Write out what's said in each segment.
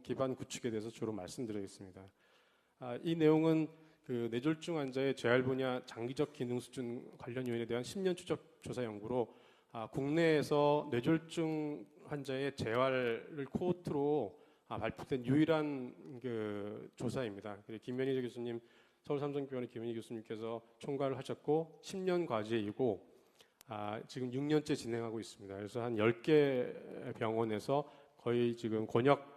기반 구축에 대해서 주로 말씀드리겠습니다. 이 내용은 그 뇌졸중 환자의 재활 분야 장기적 기능 수준 관련 요인에 대한 10년 추적 조사 연구로 국내에서 뇌졸중 환자의 재활을 코호트로 발표된 유일한 그 조사입니다. 김현희 교수님, 서울삼성병원의 김현희 교수님께서 총괄을 하셨고 10년 과제이고 지금 6년째 진행하고 있습니다. 그래서 한 10개 병원에서 거의 지금 권역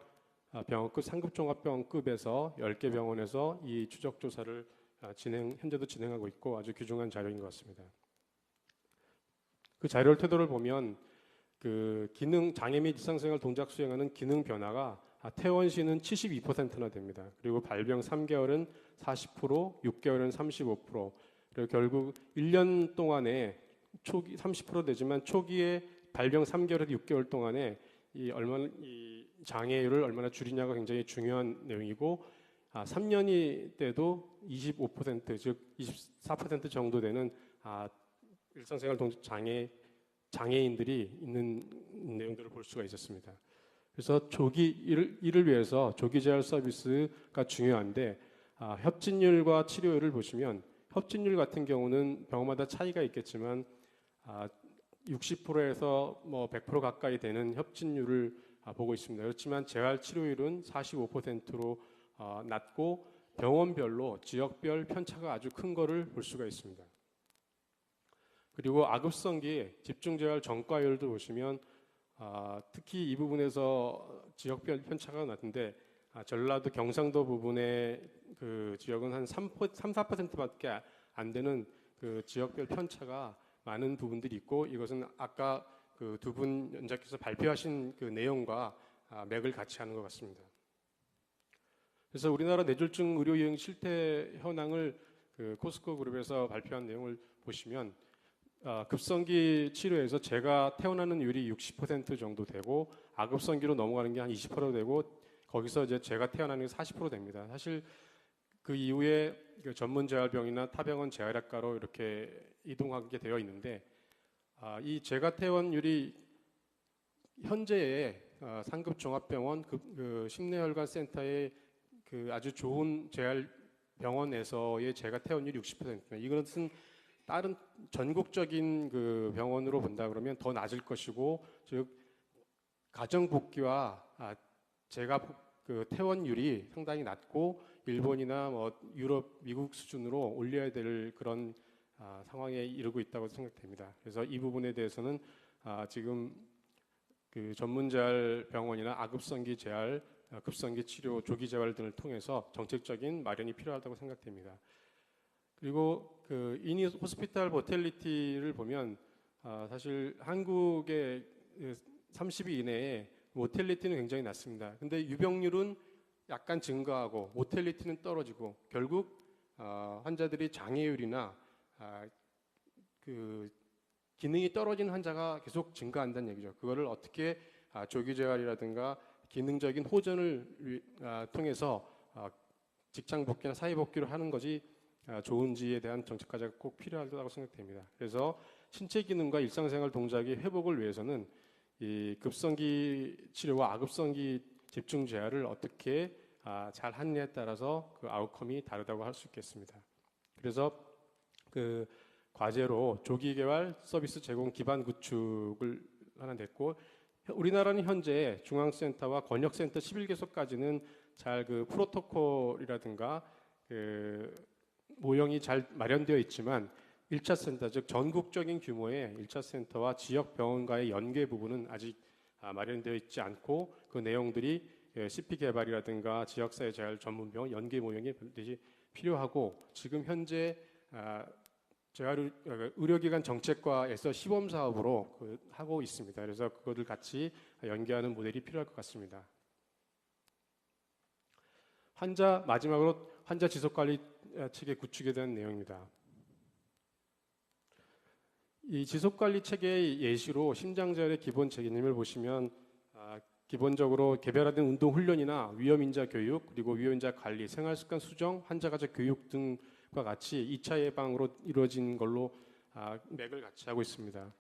병원급, 상급 종합병원급에서 10개 병원에서 이 추적 조사를 현재도 진행하고 있고 아주 귀중한 자료인 것 같습니다. 그 자료를 토대로 보면 그 기능 장애 및 일상생활 동작 수행하는 기능 변화가 퇴원 시는 72%나 됩니다. 그리고 발병 3개월은 40%, 6개월은 35%. 그리고 결국 1년 동안에 초기 30% 되지만 초기에 발병 3개월에서 6개월 동안에 이 장애율을 얼마나 줄이냐가 굉장히 중요한 내용이고 3년이 돼도 25% 즉 24% 정도 되는 일상생활 동작 장애인들이 있는 내용들을 볼 수가 있었습니다. 그래서 이를 위해서 조기 재활 서비스가 중요한데 협진율과 치료율을 보시면 협진율 같은 경우는 병원마다 차이가 있겠지만 60%에서 뭐 100% 가까이 되는 협진율을 보고 있습니다. 그렇지만 재활 치료율은 45%로 낮고 병원별로 지역별 편차가 아주 큰 거를 볼 수가 있습니다. 그리고 아급성기 집중재활 전과율도 보시면 특히 이 부분에서 지역별 편차가 낮은데 전라도 경상도 부분의 그 지역은 한 3~4%밖에 안 되는 그 지역별 편차가 많은 부분들이 있고 이것은 아까 그 두 분 연장께서 발표하신 그 내용과 맥을 같이 하는 것 같습니다. 그래서 우리나라 뇌졸중 의료 이용 실태 현황을 그 코스코 그룹에서 발표한 내용을 보시면 급성기 치료에서 제가 퇴원하는 율이 60% 정도 되고 아급성기로 넘어가는 게 한 20% 되고 거기서 이제 제가 퇴원하는 게 40% 됩니다. 사실 그 이후에 그 전문 재활병이나 타병원 재활학과로 이렇게 이동하게 되어 있는데 이 제가 퇴원율이 현재의 상급 종합병원 그 심내혈관 센터의 그 아주 좋은 재활병원에서의 제가 퇴원율이 60%입니다. 이것은 다른 전국적인 그 병원으로 본다 그러면 더 낮을 것이고 즉 가정 복귀와 그 퇴원율이 상당히 낮고 일본이나 뭐 유럽, 미국 수준으로 올려야 될 그런 상황에 이르고 있다고 생각됩니다. 그래서 이 부분에 대해서는 지금 그 전문재활 병원이나 아급성기 재활, 급성기 치료, 조기 재활 등을 통해서 정책적인 마련이 필요하다고 생각됩니다. 그리고 그 인이 호스피탈 모텔리티를 보면 사실 한국의 30위 이내에 모텔리티는 굉장히 낮습니다. 근데 유병률은 약간 증가하고 모텔리티는 떨어지고 결국 환자들이 장애율이나 그 기능이 떨어진 환자가 계속 증가한다는 얘기죠. 그거를 어떻게 조기 재활이라든가 기능적인 호전을 통해서 직장 복귀나 사회 복귀를 하는 것이 좋은지에 대한 정책 과제가 꼭 필요하다고 생각됩니다. 그래서 신체 기능과 일상생활 동작의 회복을 위해서는 이 급성기 치료와 아급성기 집중 재활을 어떻게 잘 하느냐에 따라서 그 아웃컴이 다르다고 할 수 있겠습니다. 그래서 그 과제로 조기 개발 서비스 제공 기반 구축을 하나 냈고 우리나라는 현재 중앙센터와 권역센터 11개소까지는 잘 그 프로토콜이라든가 그 모형이 잘 마련되어 있지만 1차 센터, 즉 전국적인 규모의 1차 센터와 지역 병원과의 연계 부분은 아직 마련되어 있지 않고 그 내용들이 CP 개발이라든가 지역사회 재활 전문병원 연계 모형이 반드시 필요하고 지금 현재 의료기관 정책과에서 시범 사업으로 하고 있습니다. 그래서 그것을 같이 연계하는 모델이 필요할 것 같습니다. 마지막으로 환자 지속관리 체계 구축에 대한 내용입니다. 이 지속관리 체계의 예시로 심장재활의 기본 책임을 보시면 기본적으로 개별화된 운동 훈련이나 위험인자 교육, 그리고 위험인자 관리, 생활습관 수정, 환자가족 교육 등과 같이 2차 예방으로 이루어진 걸로 맥을 같이 하고 있습니다.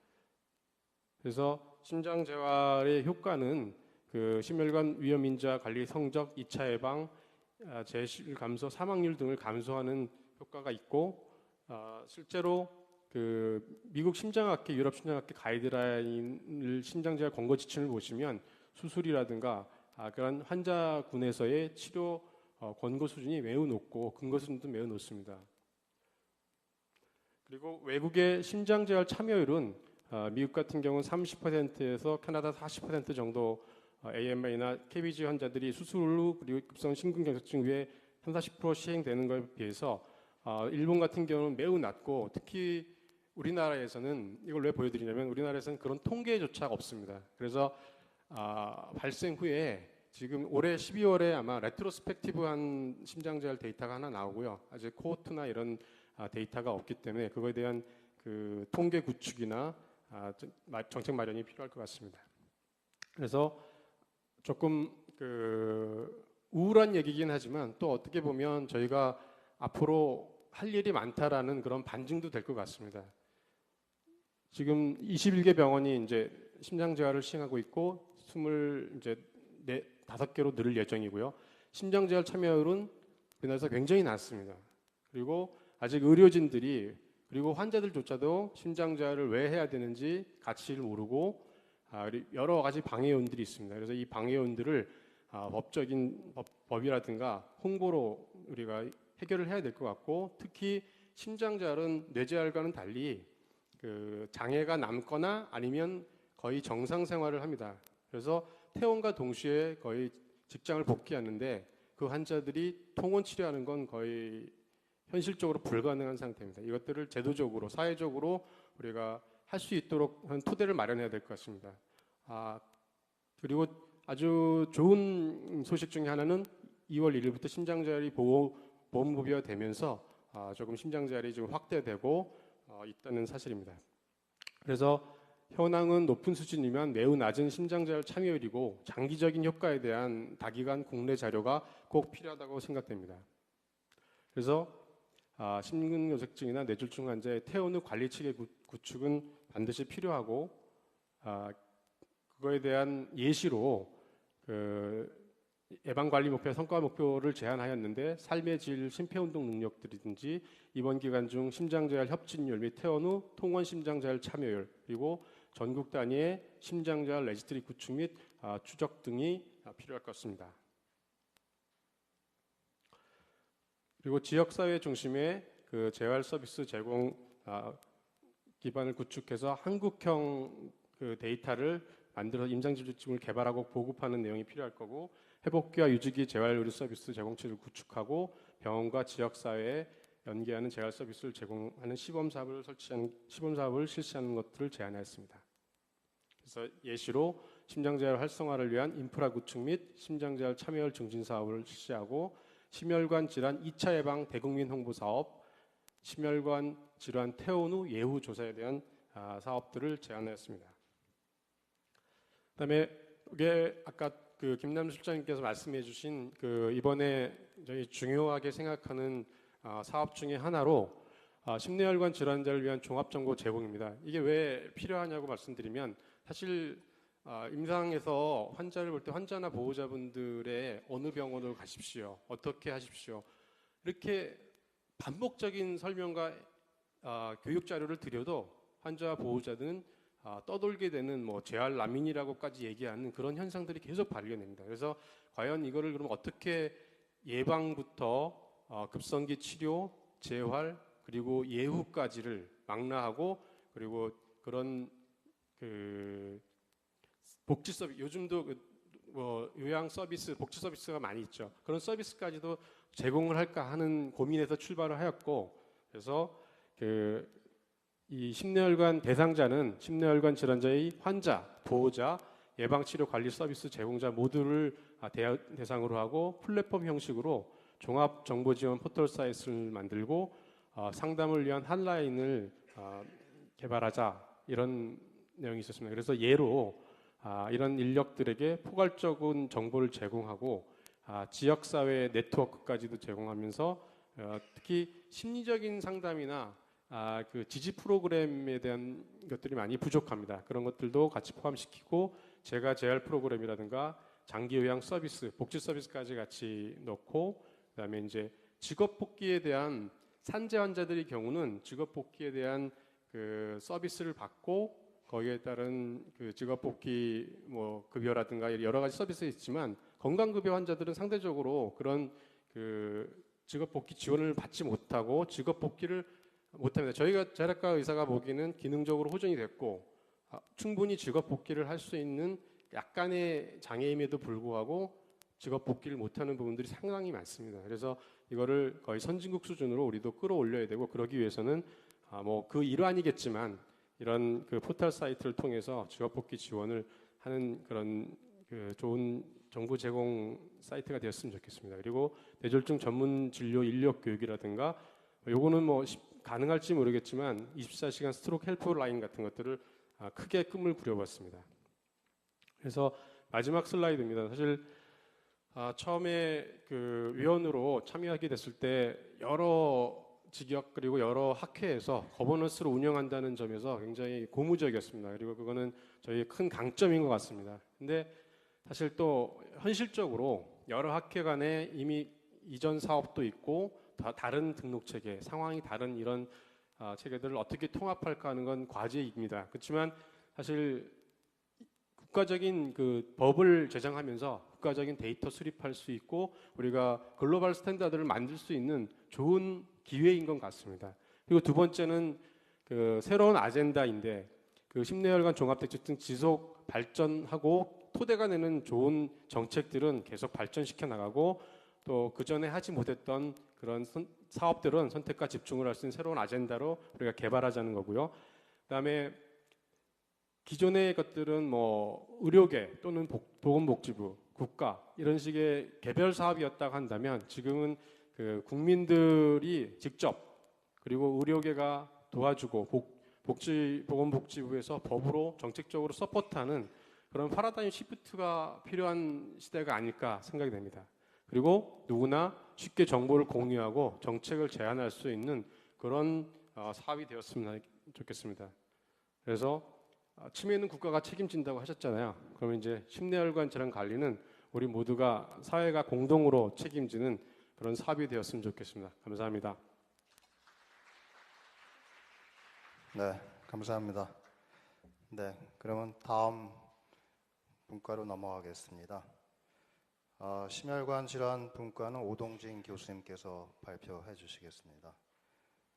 그래서 심장재활의 효과는 그 심혈관 위험 인자 관리 성적, 2차 예방, 재실 감소, 사망률 등을 감소하는 효과가 있고, 실제로 그 미국 심장학회, 유럽 심장학회 가이드라인을 심장재활 권고 지침을 보시면 수술이라든가 그런 환자군에서의 치료 권고 수준이 매우 높고 근거 수준도 매우 높습니다. 그리고 외국의 심장재활 참여율은 미국 같은 경우는 30%에서 캐나다 40% 정도 AMI나 KBG 환자들이 수술 후 그리고 급성 심근경색증 후에 30-40% 시행되는 것에 비해서 일본 같은 경우는 매우 낮고, 특히 우리나라에서는 이걸 왜 보여드리냐면 우리나라에서는 그런 통계조차 없습니다. 그래서 발생 후에 지금 올해 12월에 아마 레트로스펙티브한 심장재활 데이터가 하나 나오고요. 아직 코호트나 이런 데이터가 없기 때문에 그거에 대한 그 통계 구축이나 정책 마련이 필요할 것 같습니다. 그래서 조금 그 우울한 얘기긴 하지만 또 어떻게 보면 저희가 앞으로 할 일이 많다라는 그런 반증도 될 것 같습니다. 지금 21개 병원이 이제 심장재활을 시행하고 있고 25개로 늘 예정이고요. 심장재활 참여율은 우리나라에서 굉장히 낮습니다. 그리고 아직 의료진들이 그리고 환자들조차도 심장재활을 왜 해야 되는지 가치를 모르고 여러 가지 방해 요인들이 있습니다. 그래서 이 방해 요인들을 법적인 법이라든가 홍보로 우리가 해결을 해야 될 것 같고, 특히 심장재활은 뇌재활과는 달리 그 장애가 남거나 아니면 거의 정상 생활을 합니다. 그래서 퇴원과 동시에 거의 직장을 복귀하는데 그 환자들이 통원 치료하는 건 거의 현실적으로 불가능한 상태입니다. 이것들을 제도적으로, 사회적으로 우리가 할 수 있도록 한 토대를 마련해야 될 것 같습니다. 그리고 아주 좋은 소식 중에 하나는 2월 1일부터 심장재활이 보험급여가 되면서 조금 심장재활이 좀 확대되고 있다는 사실입니다. 그래서 현황은 높은 수준이면 매우 낮은 심장재활 참여율이고 장기적인 효과에 대한 다기간 국내 자료가 꼭 필요하다고 생각됩니다. 그래서 심근경색증이나 뇌졸중 환자의 퇴원 후 관리 체계 구축은 반드시 필요하고, 그거에 대한 예시로 그 예방관리 목표, 성과 목표를 제안하였는데 삶의 질, 심폐운동 능력들이든지 입원 기간 중 심장재활 협진율 및 퇴원 후 통원 심장재활 참여율, 그리고 전국 단위의 심장재활 레지스트리 구축 및 추적 등이 필요할 것 같습니다. 그리고 지역사회 중심의 그 재활 서비스 제공 기반을 구축해서 한국형 그 데이터를 만들어서 임상진료증을 개발하고 보급하는 내용이 필요할 거고, 회복기와 유지기 재활의료 서비스 제공체를 구축하고 병원과 지역사회에 연계하는 재활 서비스를 제공하는 시범 사업을 실시하는 것들을 제안하였습니다. 그래서 예시로 심장재활 활성화를 위한 인프라 구축 및 심장재활 참여율 증진 사업을 실시하고, 심혈관 질환 2차 예방 대국민 홍보 사업, 심혈관 질환 퇴원 후 예후 조사에 대한 사업들을 제안하였습니다. 그다음에 이게 아까 그 김남수 실장님께서 말씀해주신 그 이번에 저희 중요하게 생각하는 사업 중에 하나로 심뇌혈관 질환자를 위한 종합정보 제공입니다. 이게 왜 필요하냐고 말씀드리면, 사실 임상에서 환자를 볼 때 환자나 보호자분들의 어느 병원으로 가십시오, 어떻게 하십시오, 이렇게 반복적인 설명과 교육 자료를 드려도 환자와 보호자들은 떠돌게 되는 재활 난민이라고까지 얘기하는 그런 현상들이 계속 발견됩니다. 그래서 과연 이거를 그럼 어떻게 예방부터 급성기 치료, 재활, 그리고 예후까지를 망라하고, 그리고 그런 그 복지 서비스, 요즘도 요양 서비스, 복지 서비스가 많이 있죠. 그런 서비스까지도 제공을 할까 하는 고민에서 출발을 하였고, 그래서 이 심뇌혈관 대상자는 심뇌혈관 질환자의 환자, 보호자, 예방치료 관리 서비스 제공자 모두를 대상으로 하고 플랫폼 형식으로 종합정보지원 포털 사이트를 만들고 상담을 위한 핫라인을 개발하자, 이런 내용이 있었습니다. 그래서 예로 이런 인력들에게 포괄적인 정보를 제공하고 지역사회 네트워크까지도 제공하면서 특히 심리적인 상담이나 그 지지 프로그램에 대한 것들이 많이 부족합니다. 그런 것들도 같이 포함시키고 재가 재활 프로그램이라든가 장기 요양 서비스, 복지 서비스까지 같이 넣고, 그다음에 이제 직업 복귀에 대한 산재 환자들의 경우는 직업 복귀에 대한 그 서비스를 받고 거기에 따른 그 직업 복귀 뭐 급여라든가 여러 가지 서비스가 있지만 건강급여 환자들은 상대적으로 그런 그 직업 복귀 지원을 받지 못하고 직업 복귀를 못합니다. 저희가 재활과 의사가 보기에는 기능적으로 호전이 됐고 충분히 직업 복귀를 할 수 있는 약간의 장애임에도 불구하고 직업 복귀를 못하는 부분들이 상당히 많습니다. 그래서 이거를 거의 선진국 수준으로 우리도 끌어올려야 되고, 그러기 위해서는 뭐 그 일환이겠지만 이런 그 포털 사이트를 통해서 직업 복귀 지원을 하는 그런 그 좋은 정보 제공 사이트가 되었으면 좋겠습니다. 그리고 뇌졸중 전문 진료 인력 교육이라든가 요거는 뭐 가능할지 모르겠지만 24시간 스트로크 헬프라인 같은 것들을 크게 꿈을 부려봤습니다. 그래서 마지막 슬라이드입니다. 사실 처음에 그 위원으로 참여하게 됐을 때 여러 직역 그리고 여러 학회에서 거버넌스로 운영한다는 점에서 굉장히 고무적이었습니다. 그리고 그거는 저희의 큰 강점인 것 같습니다. 근데 사실 또 현실적으로 여러 학회 간에 이미 이전 사업도 있고 다른 등록 체계, 상황이 다른 이런 체계들을 어떻게 통합할까 하는 건 과제입니다. 그렇지만 사실 국가적인 그 법을 제정하면서 국가적인 데이터 수립할 수 있고 우리가 글로벌 스탠다드를 만들 수 있는 좋은 기회인 것 같습니다. 그리고 두 번째는 그 새로운 아젠다인데 그 심내혈관 종합대증 지속 발전하고 토대가 내는 좋은 정책들은 계속 발전시켜 나가고 또 그 전에 하지 못했던 그런 사업들은 선택과 집중을 할 수 있는 새로운 아젠다로 우리가 개발하자는 거고요. 그다음에 기존의 것들은 뭐 의료계 또는 보건복지부, 국가 이런 식의 개별 사업이었다고 한다면 지금은 그 국민들이 직접 그리고 의료계가 도와주고 보건복지부에서 법으로 정책적으로 서포트하는 그런 파라다임 시프트가 필요한 시대가 아닐까 생각이 됩니다. 그리고 누구나 쉽게 정보를 공유하고 정책을 제안할 수 있는 그런 사업이 되었으면 좋겠습니다. 그래서 치매는 국가가 책임진다고 하셨잖아요. 그러면 이제 심내혈관 질환 관리는 우리 모두가 사회가 공동으로 책임지는 그런 사업이 되었으면 좋겠습니다. 감사합니다. 네, 감사합니다. 네, 그러면 다음 분과로 넘어가겠습니다. 심혈관 질환 분과는 오동진 교수님께서 발표해 주시겠습니다.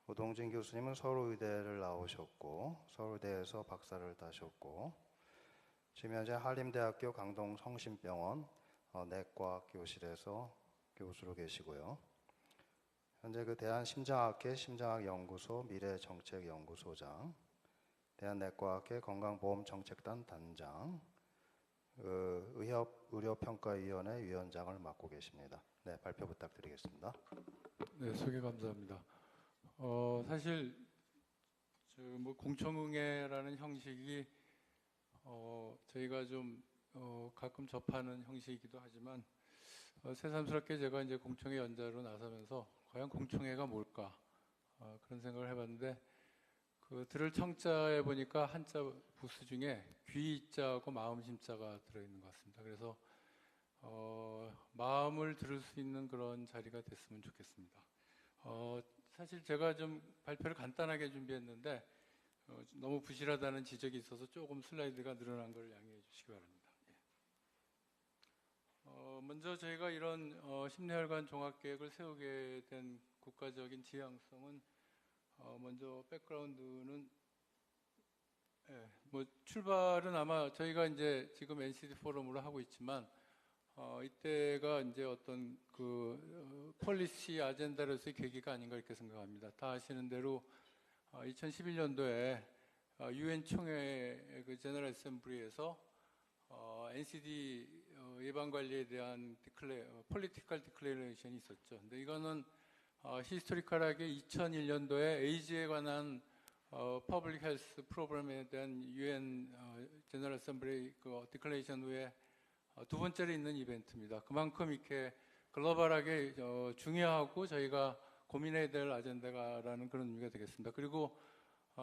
오동진 교수님은 서울의대를 나오셨고 서울대에서 박사를 따셨고 지금 현재 한림대학교 강동성심병원 내과 교실에서 교수로 계시고요. 현재 그 대한심장학회 심장학연구소 미래정책연구소장, 대한내과학회 건강보험정책단 단장, 의협의료평가위원회 위원장을 맡고 계십니다. 네, 발표 부탁드리겠습니다. 네, 소개 감사합니다. 사실 뭐 공청회라는 형식이 저희가 좀 가끔 접하는 형식이기도 하지만 새삼스럽게 제가 이제 공청회 연자로 나서면서 과연 공청회가 뭘까 그런 생각을 해봤는데 그 들을 청자에 보니까 한자 부수 중에 귀자하고 마음심자가 들어있는 것 같습니다. 그래서 마음을 들을 수 있는 그런 자리가 됐으면 좋겠습니다. 사실 제가 좀 발표를 간단하게 준비했는데 너무 부실하다는 지적이 있어서 조금 슬라이드가 늘어난 걸 양해해 주시기 바랍니다. 먼저 저희가 이런 심내혈관 종합계획을 세우게 된 국가적인 지향성은 먼저 백그라운드는 뭐 출발은 아마 저희가 이제 지금 NCD 포럼으로 하고 있지만 이때가 이제 어떤 그 폴리시 아젠다로서의 계기가 아닌가 이렇게 생각합니다. 다 아시는 대로 2011년도에 UN 총회 그 제너럴 어셈블리에서 NCD 예방 관리에 대한 폴리티컬 디클레레이션이 있었죠. 근데 이거는 히스토리컬하게 2001년도에 에이즈에 관한 퍼블릭 헬스 프로그램에 대한 UN 제너럴 어셈블리 그 디클레레이션 후에 두 번째로 있는 이벤트입니다. 그만큼 이렇게 글로벌하게 중요하고 저희가 고민해야 될 아젠다라는 그런 의미가 되겠습니다. 그리고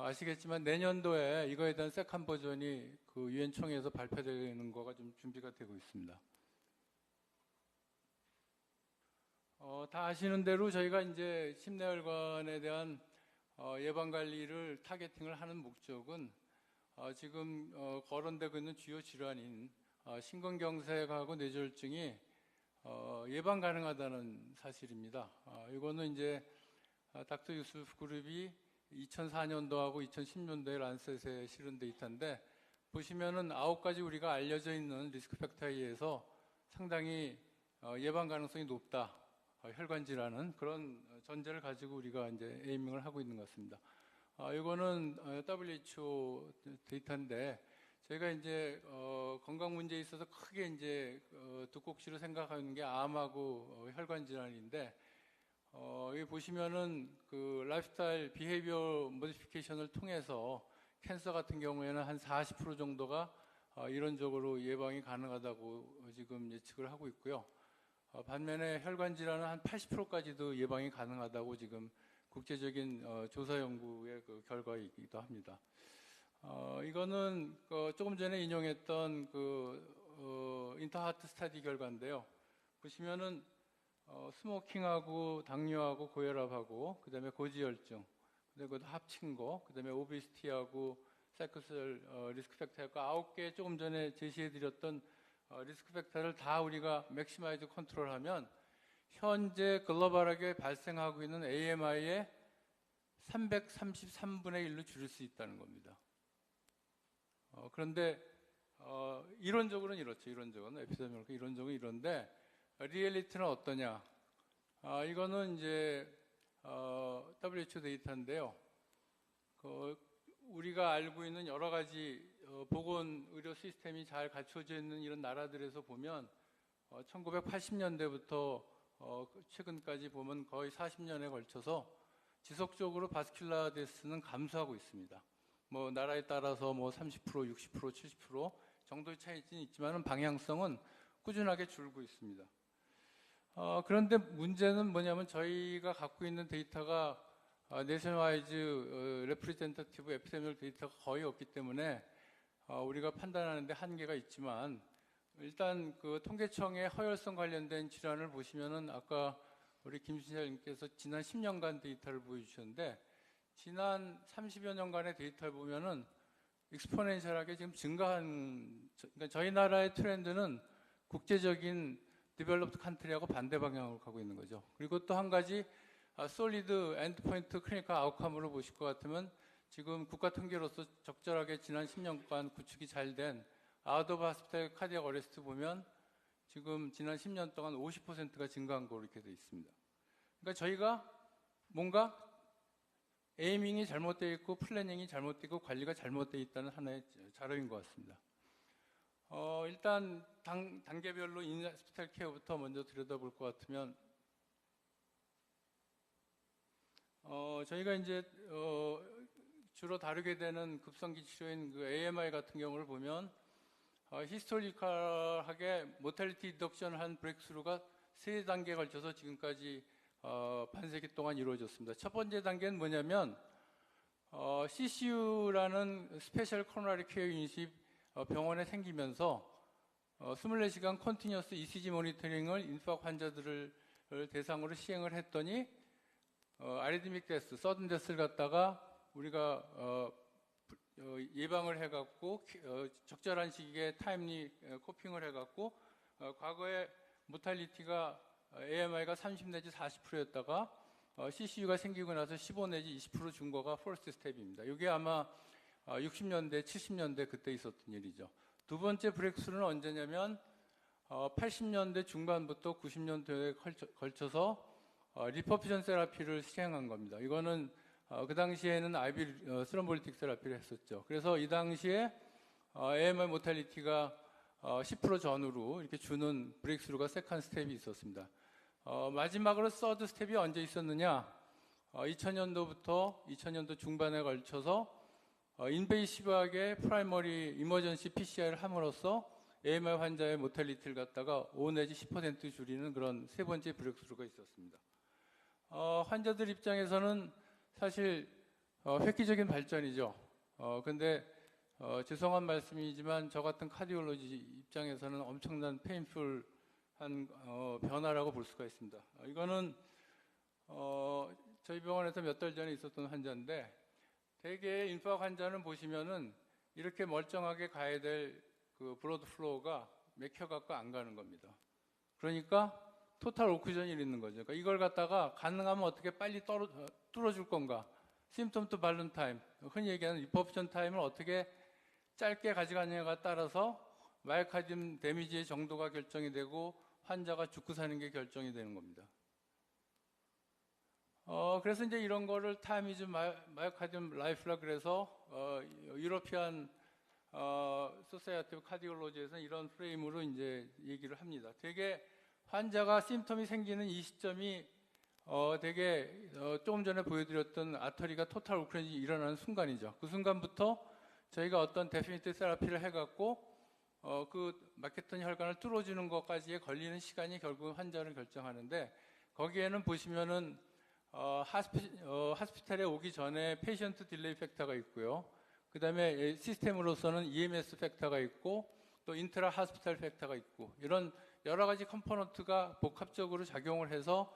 아시겠지만 내년도에 이거에 대한 세컨 버전이 그 유엔 총회에서 발표되는 거가 좀 준비가 되고 있습니다. 다 아시는 대로 저희가 이제 심내혈관에 대한 예방 관리를 타겟팅을 하는 목적은 지금 거론되고 있는 주요 질환인 심근경색하고 뇌졸중이 예방 가능하다는 사실입니다. 이거는 이제 닥터 유수프 그룹이 2004년도하고 2010년도에 란셋에 실은 데이터인데 보시면은 9가지 우리가 알려져 있는 리스크 팩터에 의해서 상당히 예방 가능성이 높다. 혈관 질환은 그런 전제를 가지고 우리가 이제 에이밍을 하고 있는 것 같습니다. 이거는 WHO 데이터인데 저희가 이제 건강 문제에 있어서 크게 이제 두 꼭지로 생각하는 게 암하고 혈관 질환인데 여기 보시면은 그 라이프스타일 비헤이비어 모디피케이션을 통해서 캔서 같은 경우에는 한 40% 정도가 이론적으로 예방이 가능하다고 지금 예측을 하고 있고요. 반면에 혈관 질환은 한 80%까지도 예방이 가능하다고 지금 국제적인 조사 연구의 그 결과이기도 합니다. 이거는 조금 전에 인용했던 그 인터하트 스터디 결과인데요. 보시면은 스모킹하고 당뇨하고 고혈압하고 그다음에 고지혈증, 그다음에 합친 거, 그다음에 오베시티하고 사이클셀 리스크 팩터가 9개 조금 전에 제시해드렸던 리스크 팩터를 다 우리가 맥시마이즈 컨트롤하면 현재 글로벌하게 발생하고 있는 AMI의 333분의 1로 줄일 수 있다는 겁니다. 그런데 이론적으로는 이렇죠. 이론적으로는 에피데미올로기 이론적으로는 이런데 리얼리티는 어떠냐? 이거는 이제 WHO 데이터인데요. 우리가 알고 있는 여러 가지 보건 의료 시스템이 잘 갖춰져 있는 이런 나라들에서 보면 1980년대부터 최근까지 보면 거의 40년에 걸쳐서 지속적으로 바스큘라 데스는 감소하고 있습니다. 뭐 나라에 따라서 뭐 30%, 60%, 70% 정도의 차이는 있지만 방향성은 꾸준하게 줄고 있습니다. 그런데 문제는 뭐냐면 저희가 갖고 있는 데이터가 내셔널와이즈 레프리젠터티브 에피데미올 데이터가 거의 없기 때문에 우리가 판단하는데 한계가 있지만 일단 그 통계청의 허혈성 관련된 질환을 보시면은 아까 우리 김신철님께서 지난 10년간 데이터를 보여주셨는데 지난 30여 년간의 데이터를 보면은 익스포넨셜하게 지금 증가한, 그러니까 저희 나라의 트렌드는 국제적인 디벨롭드 컨트리하고 반대 방향으로 가고 있는 거죠. 그리고 또 한 가지 솔리드 엔드포인트 클리니컬 아웃컴으로 보실 것 같으면 지금 국가 통계로서 적절하게 지난 10년간 구축이 잘 된 아웃 오브 하스피탈 카디악 어레스트 보면 지금 지난 10년 동안 50%가 증가한 거로 이렇게 되어 있습니다. 그러니까 저희가 뭔가 에이밍이 잘못되어 있고 플래닝이 잘못되어 있고 관리가 잘못되어 있다는 하나의 자료인 것 같습니다. 일단 단계별로 인하스피탈 케어부터 먼저 들여다볼 것 같으면 저희가 이제 주로 다루게 되는 급성기 치료인 그 AMI 같은 경우를 보면 히스토리컬하게 모탈리티 리덕션을 한 브레이크스루가 3단계에 걸쳐서 지금까지 반세기 동안 이루어졌습니다. 첫 번째 단계는 뭐냐면 CCU라는 스페셜 코로나리 케어 유닛이 병원에 생기면서 24시간 컨티뉴어스 ECG 모니터링을 인파크 환자들을 대상으로 시행을 했더니 아리드믹 데스, 서든 데스를 갖다가 우리가 예방을 해갖고 적절한 시기에 타임리 코핑을 해갖고 과거에 모탈리티가 AMI가 30 내지 40%였다가 CCU가 생기고 나서 15 내지 20% 준 거가 퍼스트 스텝입니다. 이게 아마 60년대, 70년대 그때 있었던 일이죠. 두 번째 브레이크스루는 언제냐면 80년대 중반부터 90년대에 걸쳐서 리퍼퓨전 세라피를 시행한 겁니다. 이거는 그 당시에는 IV 스럼볼리틱 세라피를 했었죠. 그래서 이 당시에 AMI 모탈리티가 10% 전후로 이렇게 주는 브레이크스루가 세컨 스텝이 있었습니다. 마지막으로 서드 스텝이 언제 있었느냐? 2000년도부터 2000년도 중반에 걸쳐서 인베이시브하게 프라이머리 이머전시 PCR을 함으로써 AMI 환자의 모탈리티를 갖다가 5 내지 10% 줄이는 그런 세 번째 브레이크스루가 있었습니다. 환자들 입장에서는 사실 획기적인 발전이죠. 근데 죄송한 말씀이지만 저 같은 카디올로지 입장에서는 엄청난 페인풀한 변화라고 볼 수가 있습니다. 이거는 저희 병원에서 몇 달 전에 있었던 환자인데 대개 인파악 환자는 보시면은 이렇게 멀쩡하게 가야 될 그 브로드 플로우가 맥혀갖고 안 가는 겁니다. 그러니까 토탈 오클루전이 있는 거죠. 그러니까 이걸 갖다가 가능하면 어떻게 빨리 뚫어줄 건가? 심텀 투 발룬 타임, 흔히 얘기하는 리퍼프션 타임을 어떻게 짧게 가져가느냐가 따라서 마이오카디움 데미지의 정도가 결정이 되고 환자가 죽고 사는 게 결정이 되는 겁니다. 그래서 이제 이런 거를 타임 이즈 마이오카디움 라이프라 그래서 유러피안 소사이어티 오브 카디올로지에서는 이런 프레임으로 이제 얘기를 합니다. 되게 환자가 심텀이 생기는 이 시점이 되게 조금 전에 보여드렸던 아터리가 토탈 오클루전이 일어나는 순간이죠. 그 순간부터 저희가 어떤 데피니티브 세라피를 해갖고 그 막혔던 혈관을 뚫어주는 것까지에 걸리는 시간이 결국 환자를 결정하는데 거기에는 보시면은 하스피탈에 오기 전에 페이션트 딜레이 팩터가 있고요. 그 다음에 시스템으로서는 EMS 팩터가 있고 또 인트라 하스피탈 팩터가 있고 이런 여러 가지 컴포넌트가 복합적으로 작용을 해서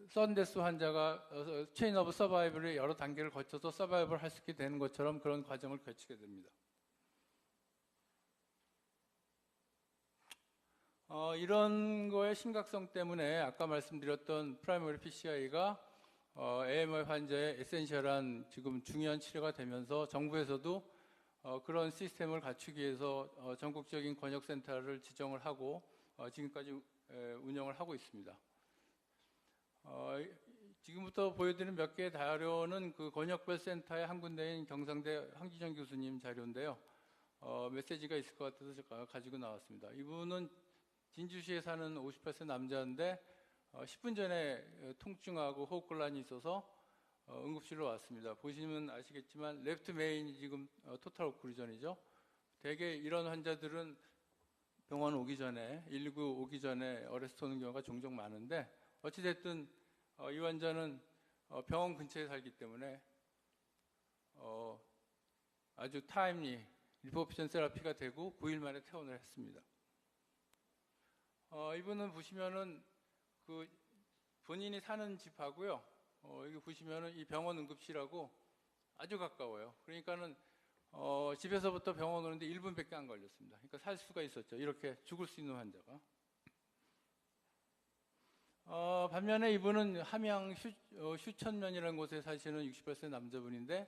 썬데스 환자가 체인 오브 서바이벌의 여러 단계를 거쳐서 서바이벌 할 수 있게 되는 것처럼 그런 과정을 거치게 됩니다. 이런 거의 심각성 때문에 아까 말씀드렸던 프라이머리 PCI가 AMI 환자의 에센셜한 지금 중요한 치료가 되면서 정부에서도 그런 시스템을 갖추기 위해서 전국적인 권역센터를 지정을 하고 지금까지 운영을 하고 있습니다. 지금부터 보여드리는 몇 개의 자료는 그 권역별 센터의 한 군데인 경상대 황기정 교수님 자료인데요. 메시지가 있을 것 같아서 제가 가지고 나왔습니다. 이분은 진주시에 사는 58세 남자인데 10분 전에 통증하고 호흡곤란이 있어서 응급실로 왔습니다. 보시면 아시겠지만 레프트 메인이 지금 토탈 오클루전이죠. 대개 이런 환자들은 병원 오기 전에 119 오기 전에 어레스트 오는 경우가 종종 많은데 어찌됐든 이 환자는 병원 근처에 살기 때문에 아주 타임리 리퍼프션 세라피가 되고 9일 만에 퇴원을 했습니다. 이분은 보시면은 그 본인이 사는 집하고요. 여기 보시면은 이 병원 응급실하고 아주 가까워요. 그러니까는 집에서부터 병원 오는데 1분밖에 안 걸렸습니다. 그러니까 살 수가 있었죠. 이렇게 죽을 수 있는 환자가. 반면에 이분은 함양 휴천면이라는 곳에 사시는 68세 남자분인데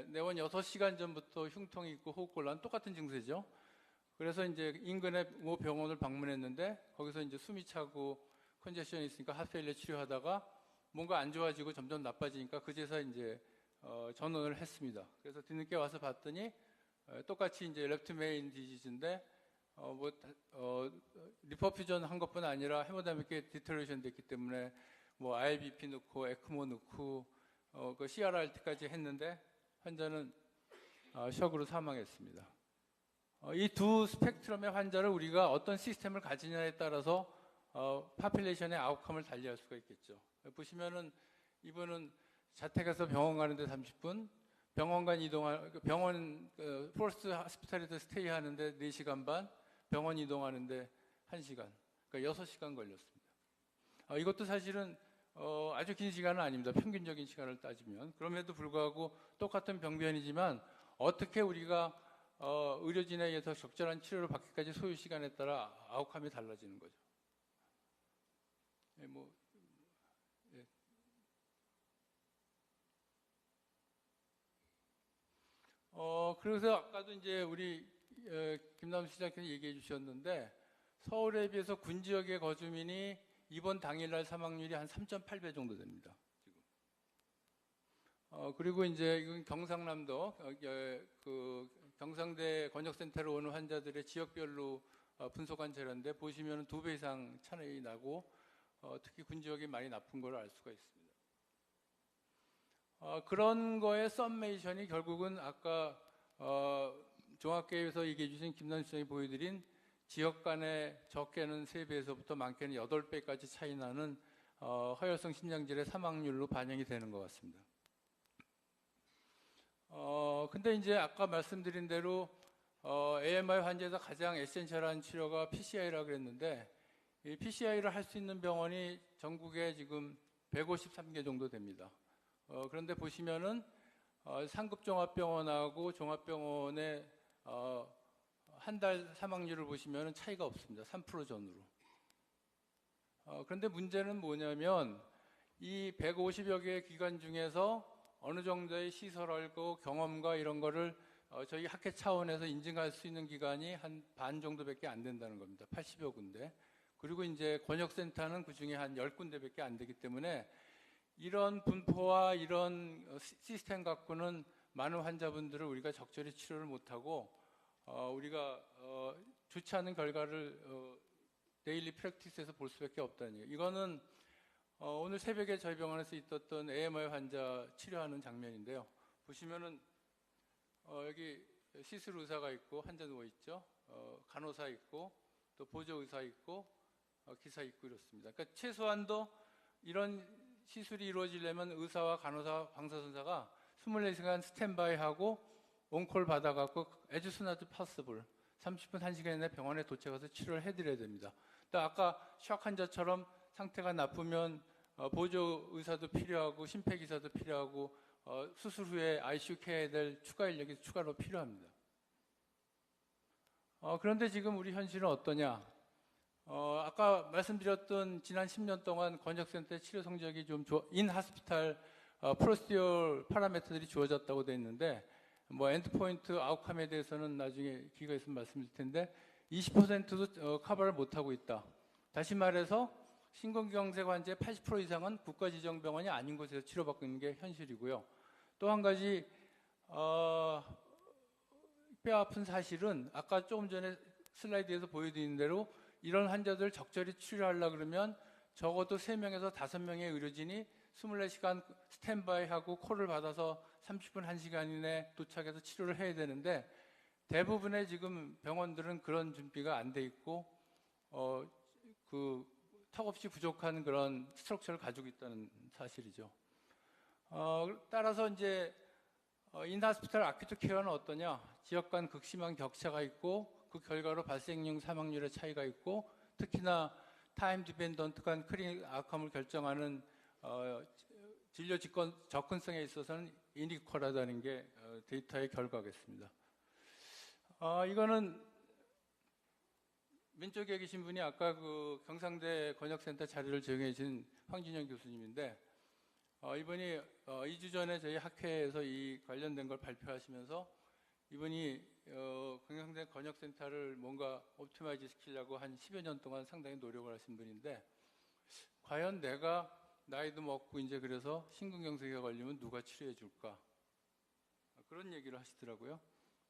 내원 6시간 전부터 흉통이 있고 호흡곤란 똑같은 증세죠. 그래서 이제 인근의 모 병원을 방문했는데 거기서 이제 숨이 차고 컨제션이 있으니까 하트페일리어 치료하다가 뭔가 안 좋아지고 점점 나빠지니까 그제서 이제 전원을 했습니다. 그래서 뒤늦게 와서 봤더니 똑같이 이제 레프트 메인 디지즈인데 리퍼퓨전 한 것뿐 아니라 헤모다믹에 디테러레이션 됐기 때문에 뭐 IBP 넣고 에크모 넣고 그 CRRT까지 했는데 환자는 셔크로 사망했습니다. 이 두 스펙트럼의 환자를 우리가 어떤 시스템을 가지냐에 따라서 파퓰레이션의 아웃컴을 달리할 수가 있겠죠. 보시면은 이분은 자택에서 병원 가는데 30분, 병원 포스트 하스피탈에서 스테이 하는데 4시간 반, 병원 이동하는데 1시간, 그러니까 6시간 걸렸습니다. 이것도 사실은 아주 긴 시간은 아닙니다. 평균적인 시간을 따지면. 그럼에도 불구하고 똑같은 병변이지만 어떻게 우리가 의료진에 의해서 적절한 치료를 받기까지 소요 시간에 따라 아웃컴이 달라지는 거죠. 그래서 아까도 이제 우리 김남수 시장께서 얘기해 주셨는데 서울에 비해서 군 지역의 거주민이 입원 당일날 사망률이 한 3.8배 정도 됩니다. 지금. 그리고 이제 이건 경상남도 그 경상대 권역센터로 오는 환자들의 지역별로 분석한 자료인데 보시면 2배 이상 차이 나고 특히 군 지역이 많이 나쁜 걸 알 수가 있습니다. 그런 거의 썸메이션이 결국은 아까 종합계획에서 얘기해 주신 김남수 시장이 보여드린 지역 간의 적게는 3배에서부터 많게는 8배까지 차이 나는 허혈성 심장질의 사망률로 반영이 되는 것 같습니다. 근데 이제 아까 말씀드린 대로 AMI 환자에서 가장 에센셜한 치료가 PCI라고 그랬는데 이 PCI를 할 수 있는 병원이 전국에 지금 153개 정도 됩니다. 그런데 보시면은 상급 종합병원하고 종합병원의 한 달 사망률을 보시면은 차이가 없습니다. 3% 전후로. 그런데 문제는 뭐냐면 이 150여 개의 기관 중에서 어느 정도의 시설하고 경험과 이런 거를 저희 학회 차원에서 인증할 수 있는 기관이 한 반 정도밖에 안 된다는 겁니다. 80여 군데. 그리고 이제 권역센터는 그 중에 한 10군데밖에 안 되기 때문에 이런 분포와 이런 시스템 갖고는 많은 환자분들을 우리가 적절히 치료를 못하고 우리가 좋지 않은 결과를 데일리 프랙티스에서 볼 수밖에 없다는 얘기예요. 이거는 오늘 새벽에 저희 병원에서 있었던 AMI 환자 치료하는 장면인데요. 보시면은 여기 시술 의사가 있고 환자 누워 있죠. 간호사 있고 또 보조 의사 있고 기사 있고 이렇습니다. 그러니까 최소한도 이런 시술이 이루어지려면 의사와 간호사, 방사선사가 24시간 스탠바이하고 온콜 받아갖고 as soon as possible 30분, 1시간 이내 병원에 도착해서 치료를 해드려야 됩니다. 또 아까 shock 환자처럼 상태가 나쁘면 보조 의사도 필요하고 심폐기사도 필요하고 수술 후에 ICU 케어해야 될 추가 인력이 추가로 필요합니다. 그런데 지금 우리 현실은 어떠냐? 아까 말씀드렸던 지난 10년 동안 권역센터의 치료 성적이 좀 인하스피탈 프로시디얼 파라미터들이 주어졌다고 되어 있는데 뭐 엔드포인트 아웃컴에 대해서는 나중에 기회가 있으면 말씀드릴 텐데 20%도 커버를 못하고 있다. 다시 말해서 심근경색 환자의 80% 이상은 국가지정병원이 아닌 곳에서 치료받고 있는 게 현실이고요. 또 한 가지 뼈 아픈 사실은 아까 조금 전에 슬라이드에서 보여드린 대로 이런 환자들 적절히 치료하려고 그러면 적어도 3명에서 5명의 의료진이 24시간 스탠바이하고 콜을 받아서 30분, 1시간 이내 도착해서 치료를 해야 되는데 대부분의 지금 병원들은 그런 준비가 안 돼 있고 턱없이 부족한 그런 스트럭처를 가지고 있다는 사실이죠. 따라서 이제 인하스피탈 아큐트 케어는 어떠냐? 지역 간 극심한 격차가 있고 그 결과로 발생률, 사망률의 차이가 있고 특히나 타임 디펜던트한 클리닉 아웃컴을 결정하는 진료 접근성에 있어서는 이니퀄하다는 게 데이터의 결과겠습니다. 이거는 왼쪽에 계신 분이 아까 그 경상대 권역센터 자료를 제공해 주신 황진영 교수님인데 이분이 2주 전에 저희 학회에서 이 관련된 걸 발표하시면서 이분이 경상대 권역센터를 뭔가 옵티마이즈 시키려고 한 10여 년 동안 상당히 노력을 하신 분인데 과연 내가 나이도 먹고 이제 그래서 심근경색에 걸리면 누가 치료해 줄까? 그런 얘기를 하시더라고요.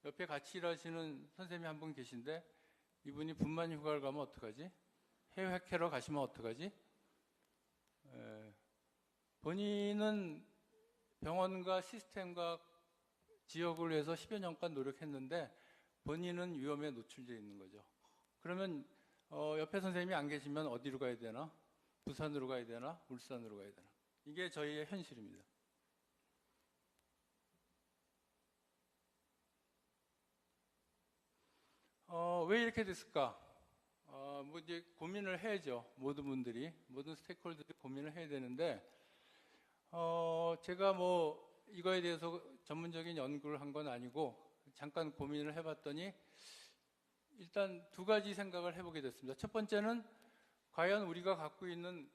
옆에 같이 일하시는 선생님이 한 분 계신데 이분이 분만 휴가를 가면 어떡하지? 해외 학회로 가시면 어떡하지? 본인은 병원과 시스템과 지역을 위해서 10여 년간 노력했는데 본인은 위험에 노출되어 있는 거죠. 그러면 옆에 선생님이 안 계시면 어디로 가야 되나? 부산으로 가야 되나? 울산으로 가야 되나? 이게 저희의 현실입니다. 왜 이렇게 됐을까? 뭐 이제 고민을 해야죠. 모든 분들이, 모든 스테이크홀더들이 고민을 해야 되는데, 제가 뭐 이거에 대해서 전문적인 연구를 한 건 아니고 잠깐 고민을 해봤더니 일단 두 가지 생각을 해보게 됐습니다. 첫 번째는 과연 우리가 갖고 있는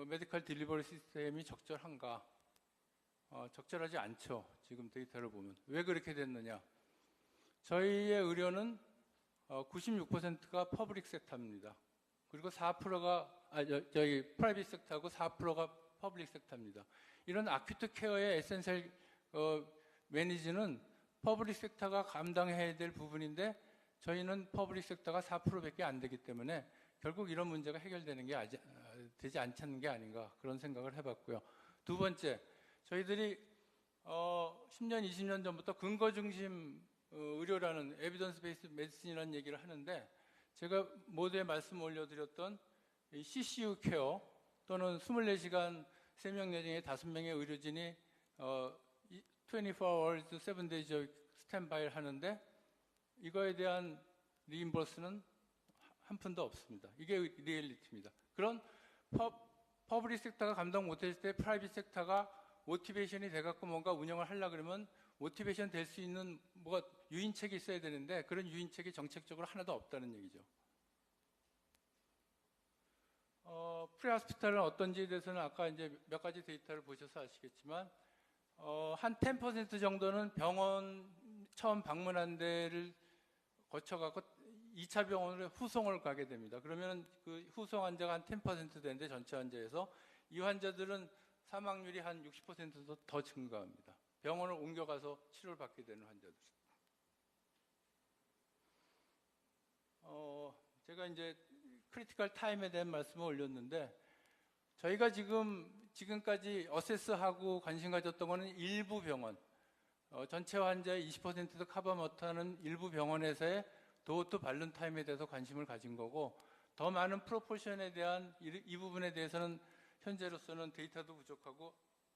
메디컬 딜리버리 시스템이 적절한가? 적절하지 않죠. 지금 데이터를 보면. 왜 그렇게 됐느냐? 저희의 의료는 96%가 퍼블릭 섹터입니다. 그리고 4%가 저희 프라이빗 섹터하고 4%가 퍼블릭 섹터입니다. 이런 아큐트 케어의 에센셜 매니지는 퍼블릭 섹터가 감당해야 될 부분인데 저희는 퍼블릭 섹터가 4%밖에 안 되기 때문에 결국 이런 문제가 해결되는 게 되지 않는 게 아닌가 그런 생각을 해봤고요. 두 번째, 저희들이 10년, 20년 전부터 근거 중심 의료라는 에비던스 베이스 메디슨이라는 얘기를 하는데 제가 모두에 말씀 올려드렸던 이 CCU 케어 또는 24시간 3명 내중에 5명의 의료진이 24 hours, 7 days 스탠바이를 하는데 이거에 대한 리임버스는 한 푼도 없습니다. 이게 리얼리티입니다. 그런 퍼블릭 섹터가 감당 못했을 때 프라이빗 섹터가 모티베이션이 돼갖고 뭔가 운영을 하려고 그러면 모티베이션 될 수 있는 뭐가 유인책이 있어야 되는데 그런 유인책이 정책적으로 하나도 없다는 얘기죠. 프리하스피탈은 어떤지에 대해서는 아까 이제 몇 가지 데이터를 보셔서 아시겠지만 한 10% 정도는 병원 처음 방문한 데를 거쳐갖고 2차 병원으로 후송을 가게 됩니다. 그러면 그 후송 환자가 한 10% 되는데 전체 환자에서 이 환자들은 사망률이 한 60%도 더 증가합니다. 병원을 옮겨가서 치료를 받게 되는 환자들. 제가 이제 크리티컬 타임에 대한 말씀을 올렸는데 저희가 지금까지 어세스하고 관심 가졌던 거는 일부 병원, 전체 환자의 20%도 커버 못하는 일부 병원에서의 도어투 발룬 타임에 대해서 관심을 가진 거고 더 많은 프로포션에 대한 이 부분에 대해서는 현재로서는 데이터도 부족하고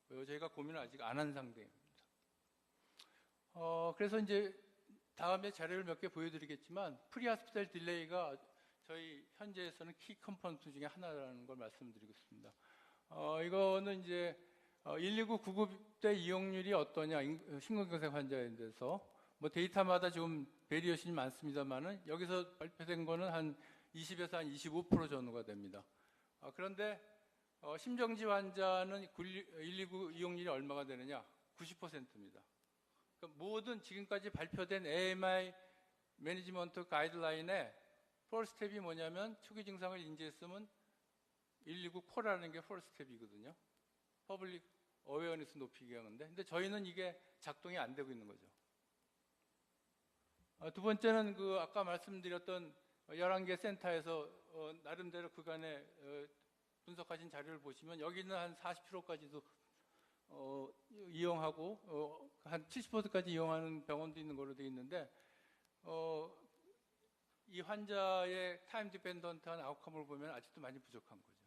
저희가 고민을 아직 안 한 상태입니다. 그래서 이제 다음에 자료를 몇 개 보여드리겠지만 프리하스피탈 딜레이가 저희 현재에서는 키 컴포넌트 중에 하나라는 걸 말씀드리겠습니다. 이거는 이제 119 구급대 이용률이 어떠냐 심근경색 환자에 대해서 뭐 데이터마다 좀 베리에이션이 많습니다만은 여기서 발표된 거는 한 20에서 한 25% 전후가 됩니다. 그런데 심정지 환자는 119 이용률이 얼마가 되느냐? 90%입니다. 그러니까 모든 지금까지 발표된 AMI 매니지먼트 가이드라인의 4스텝이 뭐냐면 초기 증상을 인지했으면 119 콜라는 게 4스텝이거든요. 퍼블릭 어웨어니스 높이기 하는데 근데 저희는 이게 작동이 안 되고 있는 거죠. 두 번째는 그 아까 말씀드렸던 11개 센터에서 나름대로 그간에 분석하신 자료를 보시면 여기는 한 40%까지도 이용하고 한 70%까지 이용하는 병원도 있는 걸로 되어 있는데 이 환자의 타임 디펜던트한 아웃컴을 보면 아직도 많이 부족한 거죠.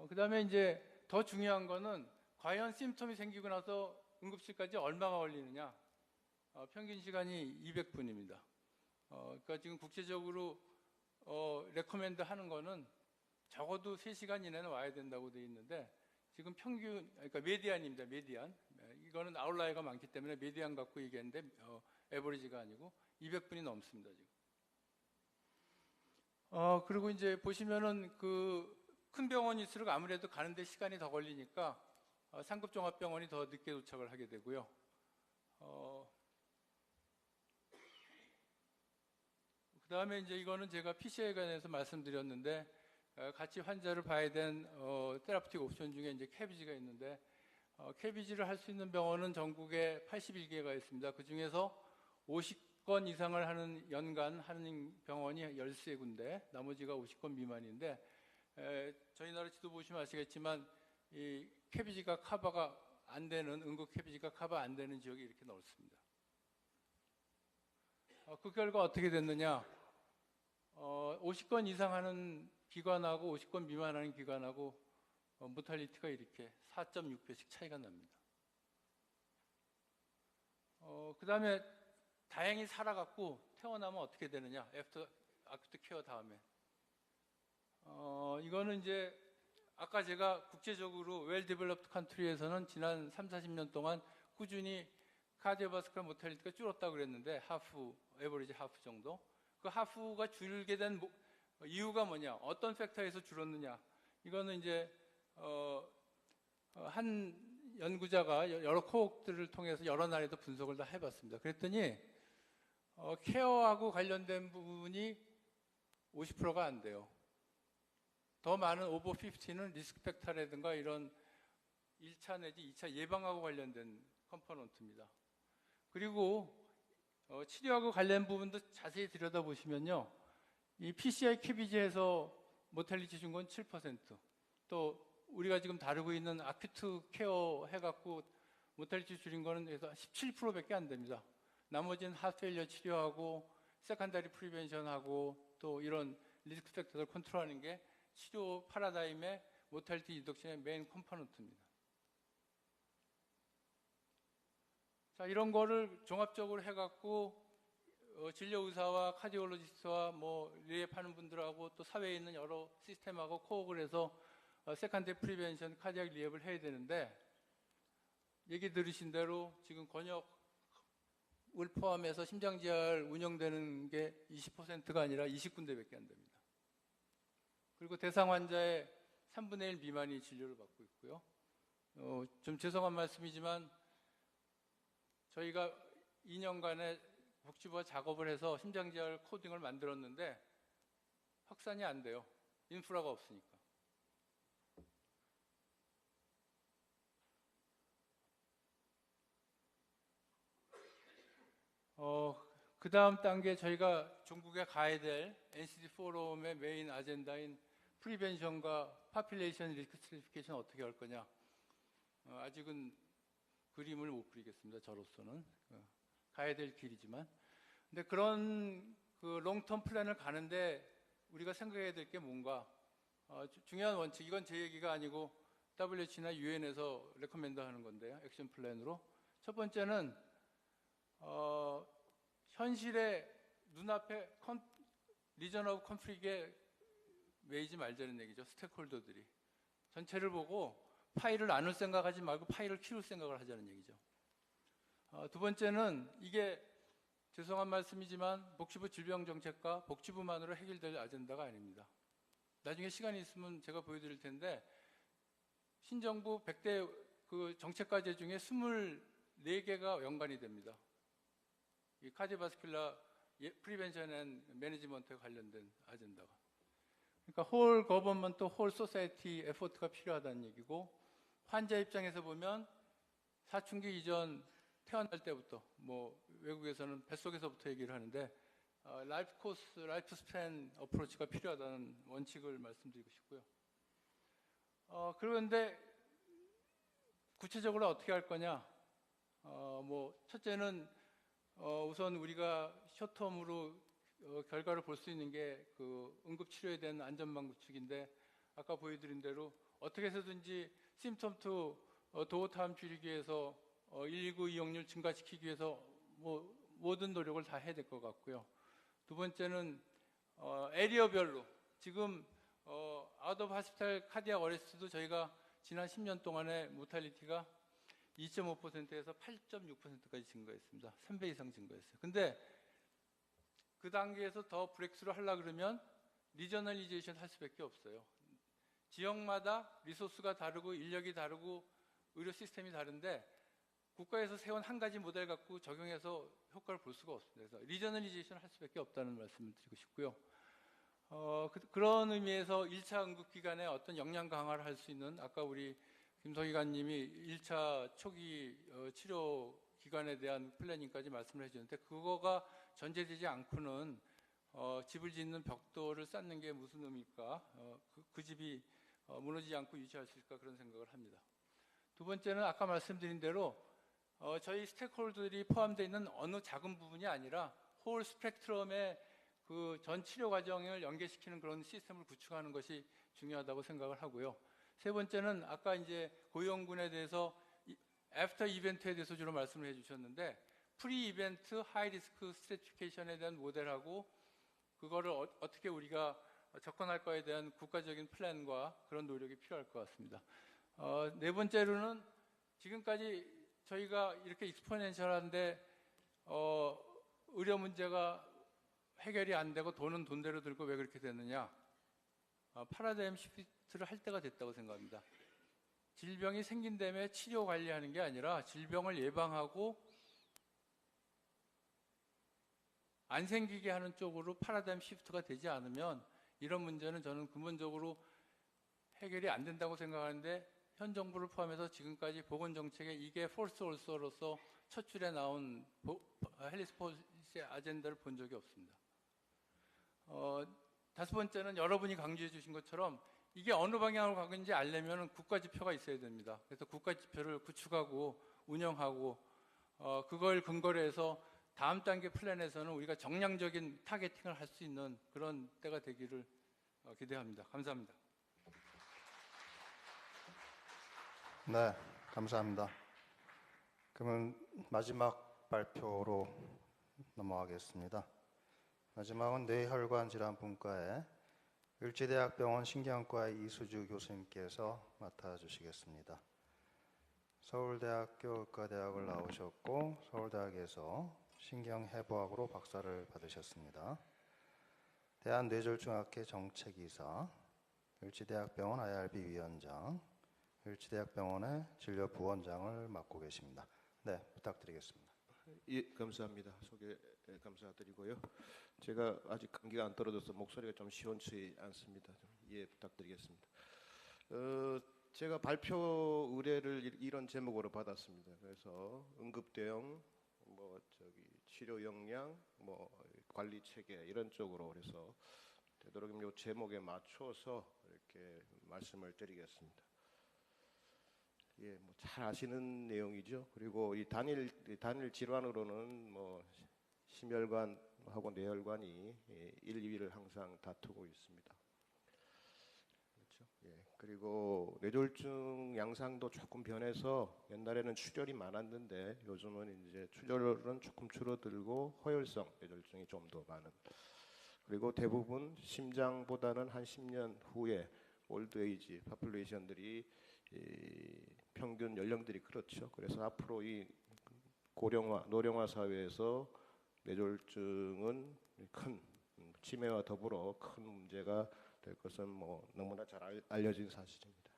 그 다음에 이제 더 중요한 거는 과연 심텀이 생기고 나서 응급실까지 얼마가 걸리느냐. 평균 시간이 200분입니다. 그러니까 지금 국제적으로 레코멘드 하는 거는 적어도 3시간 이내는 와야 된다고 되어 있는데 지금 평균, 그러니까 메디안입니다. 메디안. 이거는 아웃라이어가 많기 때문에 메디안 갖고 얘기했는데 에버리지가 아니고 200분이 넘습니다. 지금. 그리고 이제 보시면은 그 큰 병원일수록 아무래도 가는데 시간이 더 걸리니까 상급 종합병원이 더 늦게 도착을 하게 되고요. 그 다음에 이제 이거는 제가 PCI에 관해서 말씀드렸는데 같이 환자를 봐야 된 테라피틱 옵션 중에 이제 캐비지가 있는데 캐비지를 할 수 있는 병원은 전국에 81개가 있습니다. 그 중에서 50건 이상을 하는 연간 하는 병원이 13군데, 나머지가 50건 미만인데 저희 나라 지도 보시면 아시겠지만 이 캐비지가 커버가 안 되는 응급 캐비지가 커버 안 되는 지역이 이렇게 넓습니다. 그 결과 어떻게 됐느냐? 50건 이상 하는 기관하고 50건 미만 하는 기관하고 모탈리티가 이렇게 4.6배씩 차이가 납니다. 그 다음에 다행히 살아갖고 태어나면 어떻게 되느냐? 애프터 아큐트 케어 다음에. 이거는 이제 아까 제가 국제적으로 웰 디벨롭드 컨트리에서는 지난 30-40년 동안 꾸준히 카디오바스쿨 모탈리티가 줄었다고 그랬는데 하프, 에버리지 하프 정도. 그 하프가 줄게 된 이유가 뭐냐? 어떤 팩터에서 줄었느냐? 이거는 이제 한 연구자가 여러 코옥들을 통해서 여러 나라에도 분석을 다 해봤습니다. 그랬더니 케어하고 관련된 부분이 50%가 안 돼요. 더 많은 오버 50는 리스크 팩터라든가 이런 1차 내지 2차 예방하고 관련된 컴포넌트입니다. 그리고 치료하고 관련 부분도 자세히 들여다보시면요. 이 PCI 캐비지에서 모탈리티 준 건 7%. 또 우리가 지금 다루고 있는 아큐트 케어 해갖고 모탈리티 줄인 거는 17%밖에 안 됩니다. 나머지는 하트페일리어 치료하고 세컨다리 프리벤션하고 또 이런 리스크 팩터를 컨트롤하는 게 치료 파라다임의 모탈리티 리덕션의 메인 컴포넌트입니다. 자, 이런 거를 종합적으로 해갖고 진료 의사와 카디올로지스트와 뭐 리앱하는 분들하고 또 사회에 있는 여러 시스템하고 코어를 해서 세컨드 프리벤션 카디악 리앱을 해야 되는데, 얘기 들으신 대로 지금 권역을 포함해서 심장지하를 운영되는 게 20%가 아니라 20군데밖에 안 됩니다. 그리고 대상 환자의 3분의 1 미만이 진료를 받고 있고요. 좀 죄송한 말씀이지만 저희가 2년간의 복지부와 작업을 해서 심장지하를 코딩을 만들었는데 확산이 안 돼요. 인프라가 없으니까. 그 다음 단계 저희가 중국에 가야 될 NCD 포럼의 메인 아젠다인 프리벤션과 파퓰레이션 리스크 스트래티피케이션 어떻게 할 거냐. 아직은 그림을 못 그리겠습니다. 저로서는. 가야 될 길이지만. 근데 그런 그 롱텀 플랜을 가는데 우리가 생각해야 될 게 뭔가. 중요한 원칙, 이건 제 얘기가 아니고 WH나 UN에서 레커멘드 하는 건데요. 액션 플랜으로. 첫 번째는 현실의 눈앞에 리전 오브 컨프릭에 매이지 말자는 얘기죠. 스테이크홀더들이. 전체를 보고 파일을 나눌 생각하지 말고 파일을 키울 생각을 하자는 얘기죠. 두 번째는 이게 죄송한 말씀이지만 복지부 질병정책과 복지부만으로 해결될 아젠다가 아닙니다. 나중에 시간이 있으면 제가 보여드릴 텐데 신정부 100대 그 정책과제 중에 24개가 연관이 됩니다. 이 카디오바스큘라 프리벤션 앤 매니지먼트에 관련된 아젠다가. 그러니까 홀 거버먼트, 홀 소사이티 에포트가 필요하다는 얘기고, 환자 입장에서 보면 사춘기 이전 태어날 때부터, 뭐 외국에서는 뱃속에서부터 얘기를 하는데 라이프 코스, 라이프 스팬 어프로치가 필요하다는 원칙을 말씀드리고 싶고요. 그런데 구체적으로 어떻게 할 거냐? 뭐 첫째는 우선 우리가 숏텀으로 결과를 볼 수 있는 게 그 응급치료에 대한 안전망 구축인데, 아까 보여드린 대로 어떻게 해서든지 심텀 투 도어 타임 줄이기 위해서 119 이용률 증가시키기 위해서 뭐 모든 노력을 다 해야 될 것 같고요. 두 번째는 에리어별로 지금 아웃 오브 하스피탈 카디악 어레스트도 저희가 지난 10년 동안의 모탈리티가 2.5%에서 8.6%까지 증가했습니다. 3배 이상 증가했어요. 근데 그 단계에서 더 브렉스루 하려고 그러면 리저널리제이션 할 수밖에 없어요. 지역마다 리소스가 다르고 인력이 다르고 의료 시스템이 다른데 국가에서 세운 한 가지 모델 갖고 적용해서 효과를 볼 수가 없습니다. 그래서 리저널리제이션 할 수밖에 없다는 말씀을 드리고 싶고요. 그런 의미에서 1차 응급기관에 어떤 역량 강화를 할 수 있는, 아까 우리 김성희관님이 1차 초기 치료 기관에 대한 플래닝까지 말씀을 해주셨는데, 그거가 전제되지 않고는 집을 짓는 벽돌을 쌓는 게 무슨 의미일까? 그 집이 무너지지 않고 유지할 수 있을까? 그런 생각을 합니다. 두 번째는 아까 말씀드린 대로 저희 스테이크홀더들이 포함되어 있는 어느 작은 부분이 아니라 홀 스펙트럼의 그 전 치료 과정을 연계시키는 그런 시스템을 구축하는 것이 중요하다고 생각을 하고요. 세 번째는 아까 이제 고위험군에 대해서 애프터 이벤트에 대해서 주로 말씀을 해주셨는데, 프리 이벤트 하이 리스크 스트래티피케이션에 대한 모델하고 그거를 어떻게 우리가 접근할 거에 대한 국가적인 플랜과 그런 노력이 필요할 것 같습니다. 네 번째로는 지금까지 저희가 이렇게 익스포넨셜한데 의료 문제가 해결이 안 되고 돈은 돈대로 들고 왜 그렇게 됐느냐? 파라다임 시프트를 할 때가 됐다고 생각합니다. 질병이 생긴 다음에 치료 관리하는 게 아니라 질병을 예방하고 안 생기게 하는 쪽으로 파라다임 시프트가 되지 않으면 이런 문제는 저는 근본적으로 해결이 안 된다고 생각하는데, 현 정부를 포함해서 지금까지 보건정책에 이게 폴스 올소로서 첫 줄에 나온 헬리스 폴리시 아젠다를 본 적이 없습니다. 다섯 번째는 여러분이 강조해 주신 것처럼 이게 어느 방향으로 가고 있는지 알려면 국가지표가 있어야 됩니다. 그래서 국가지표를 구축하고 운영하고 그걸 근거로 해서 다음 단계 플랜에서는 우리가 정량적인 타겟팅을 할 수 있는 그런 때가 되기를 기대합니다. 감사합니다. 네, 감사합니다. 그러면 마지막 발표로 넘어가겠습니다. 마지막은 뇌혈관 질환 분과의 을지대학병원 신경과의 이수주 교수님께서 맡아주시겠습니다. 서울대학교 의과대학을 나오셨고 서울대학에서 신경해부학으로 박사를 받으셨습니다. 대한뇌졸중학회 정책이사, 을지대학병원 IRB 위원장, 을지대학병원의 진료부원장을 맡고 계십니다. 네, 부탁드리겠습니다. 예, 감사합니다. 소개 감사드리고요. 제가 아직 감기가 안 떨어져서 목소리가 좀 시원치 않습니다. 좀 이해 부탁드리겠습니다. 제가 발표 의뢰를 이런 제목으로 받았습니다. 그래서 응급 대응, 치료 역량, 관리 체계 이런 쪽으로 그래서 되도록이면 이 제목에 맞춰서 이렇게 말씀을 드리겠습니다. 예, 잘 아시는 내용이죠. 그리고 이 단일 질환으로는 심혈관하고 뇌혈관이 1, 2위를 항상 다투고 있습니다. 그렇죠. 예. 그리고 뇌졸중 양상도 조금 변해서 옛날에는 출혈이 많았는데 요즘은 이제 출혈은 조금 줄어들고 허혈성 뇌졸중이 좀 더 많은. 그리고 대부분 심장보다는 한 10년 후에 올드에이지 파퓰레이션들이 평균 연령들이 그렇죠. 그래서 앞으로 이 고령화, 노령화 사회에서 뇌졸중은 큰 치매와 더불어 큰 문제가 될 것은 너무나 잘 알려진 사실입니다.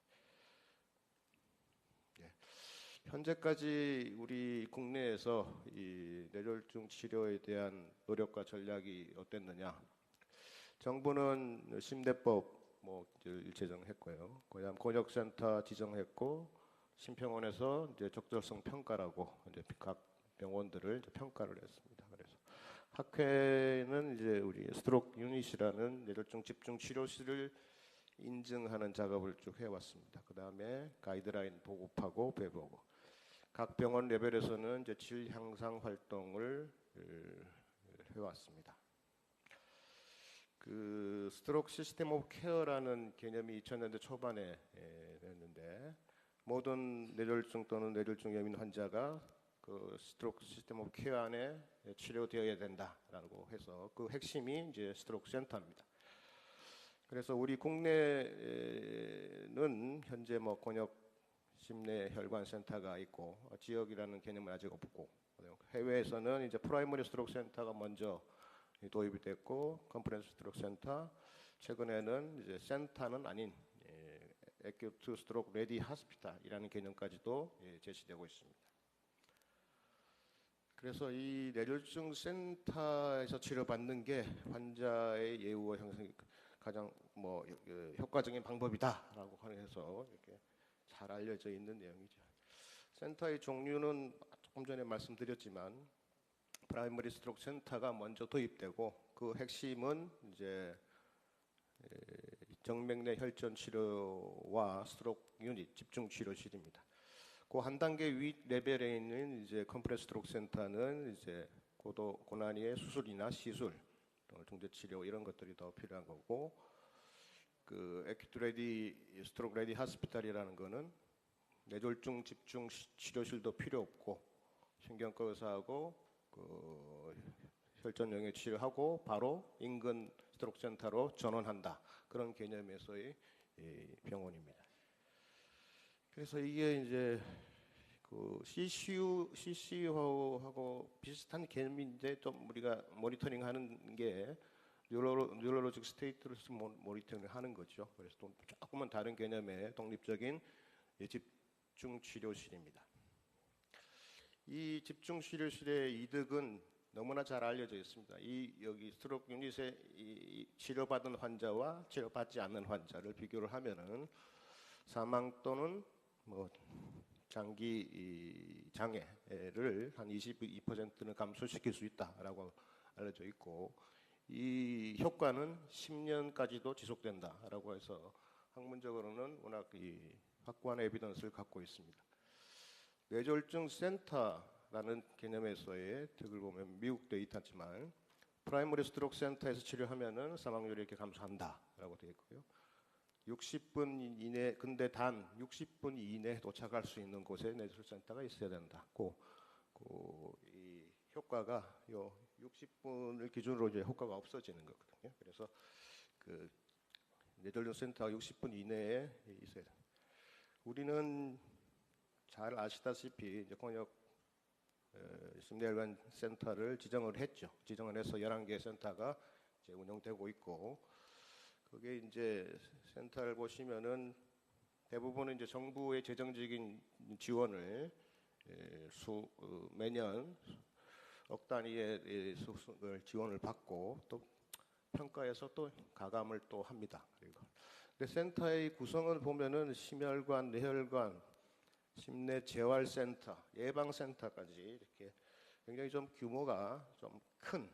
예. 현재까지 우리 국내에서 이 뇌졸중 치료에 대한 노력과 전략이 어땠느냐? 정부는 심대법 제정했고요. 그다음 곤역센터 지정했고 심평원에서 이제 적절성 평가라고 이제 각 병원들을 이제 평가를 했습니다. 그래서 학회는 이제 우리 스트록 유닛이라는 뇌졸중 집중 치료실을 인증하는 작업을 쭉 해왔습니다. 그다음에 가이드라인 보급하고 배부하고 각 병원 레벨에서는 이제 질 향상 활동을 해왔습니다. 그 스트록 시스템 오브 케어라는 개념이 2000년대 초반에 됐는데 모든 뇌졸중 또는 뇌졸중 예민 환자가 그 스트록 시스템 오브 케어 안에 치료되어야 된다라고 해서 그 핵심이 이제 스트록 센터입니다. 그래서 우리 국내는 현재 곤역 심내 혈관 센터가 있고 지역이라는 개념은 아직 없고 해외에서는 이제 프라이머리 스트록 센터가 먼저 도입이 됐고 컨퍼런스 스트록 센터 최근에는 이제 센터는 아닌 에큐트 스트록 레디 하스피탈이라는 개념까지도 제시되고 있습니다. 그래서 이 뇌졸중 센터에서 치료받는 게 환자의 예후와 형성이 가장 효과적인 방법이다라고 해서 이렇게 잘 알려져 있는 내용이죠. 센터의 종류는 조금 전에 말씀드렸지만 프라이머리 스트록 센터가 먼저 도입되고 그 핵심은 이제 정맥내 혈전 치료와 스트록 유닛 집중 치료실입니다. 그 한 단계 위 레벨에 있는 이제 컴프레스 스트록 센터는 이제 고난이의 수술이나 시술, 중대 치료 이런 것들이 더 필요한 거고 그 에큐트 레디 스트록 레디 하스피탈이라는 거는 뇌졸중 집중 치료실도 필요 없고 신경과 의사하고 그 혈전 영역 치료하고 바로 인근 스트록 센터로 전원한다. 그런 개념에서의 병원입니다. 그래서 이게 이제 그 CCU하고 비슷한 개념인데 좀 우리가 모니터링하는 게 뉴럴로직 스테이트를 모니터링을 하는 거죠. 그래서 좀 조금은 다른 개념의 독립적인 집중 치료실입니다. 이 집중 치료실의 이득은 너무나 잘 알려져 있습니다. 여기 스트록 유닛에 치료받은 환자와 치료받지 않는 환자를 비교를 하면은 사망 또는 장기 장애를 한 22%는 감소시킬 수 있다라고 알려져 있고 이 효과는 10년까지도 지속된다라고 해서 학문적으로는 워낙 확고한 에비던스를 갖고 있습니다. 뇌졸중 센터라는 개념에서의 득을 보면 미국 데이터지만 프라이머리 스트록 센터에서 치료하면은 사망률이 이렇게 감소한다라고 되어 있고요. 60분 이내 근데 단 60분 이내에 도착할 수 있는 곳에 뇌졸중센터가 있어야 된다. 이 효과가 요 60분을 기준으로 이제 효과가 없어지는 거거든요. 그래서 그 뇌졸중센터가 60분 이내에 있어야 된다. 우리는 잘 아시다시피 이제 권역 심리혈관 센터를 지정을 했죠. 지정을 해서 11개 센터가 이제 운영되고 있고, 그게 이제 센터를 보시면은 대부분은 이제 정부의 재정적인 지원을 매년 억 단위의 지원을 받고 또 평가해서 또 가감을 또 합니다. 그리고 근데 센터의 구성을 보면은 심혈관, 뇌혈관, 심내 재활센터, 예방센터까지 이렇게 굉장히 좀 규모가 좀 큰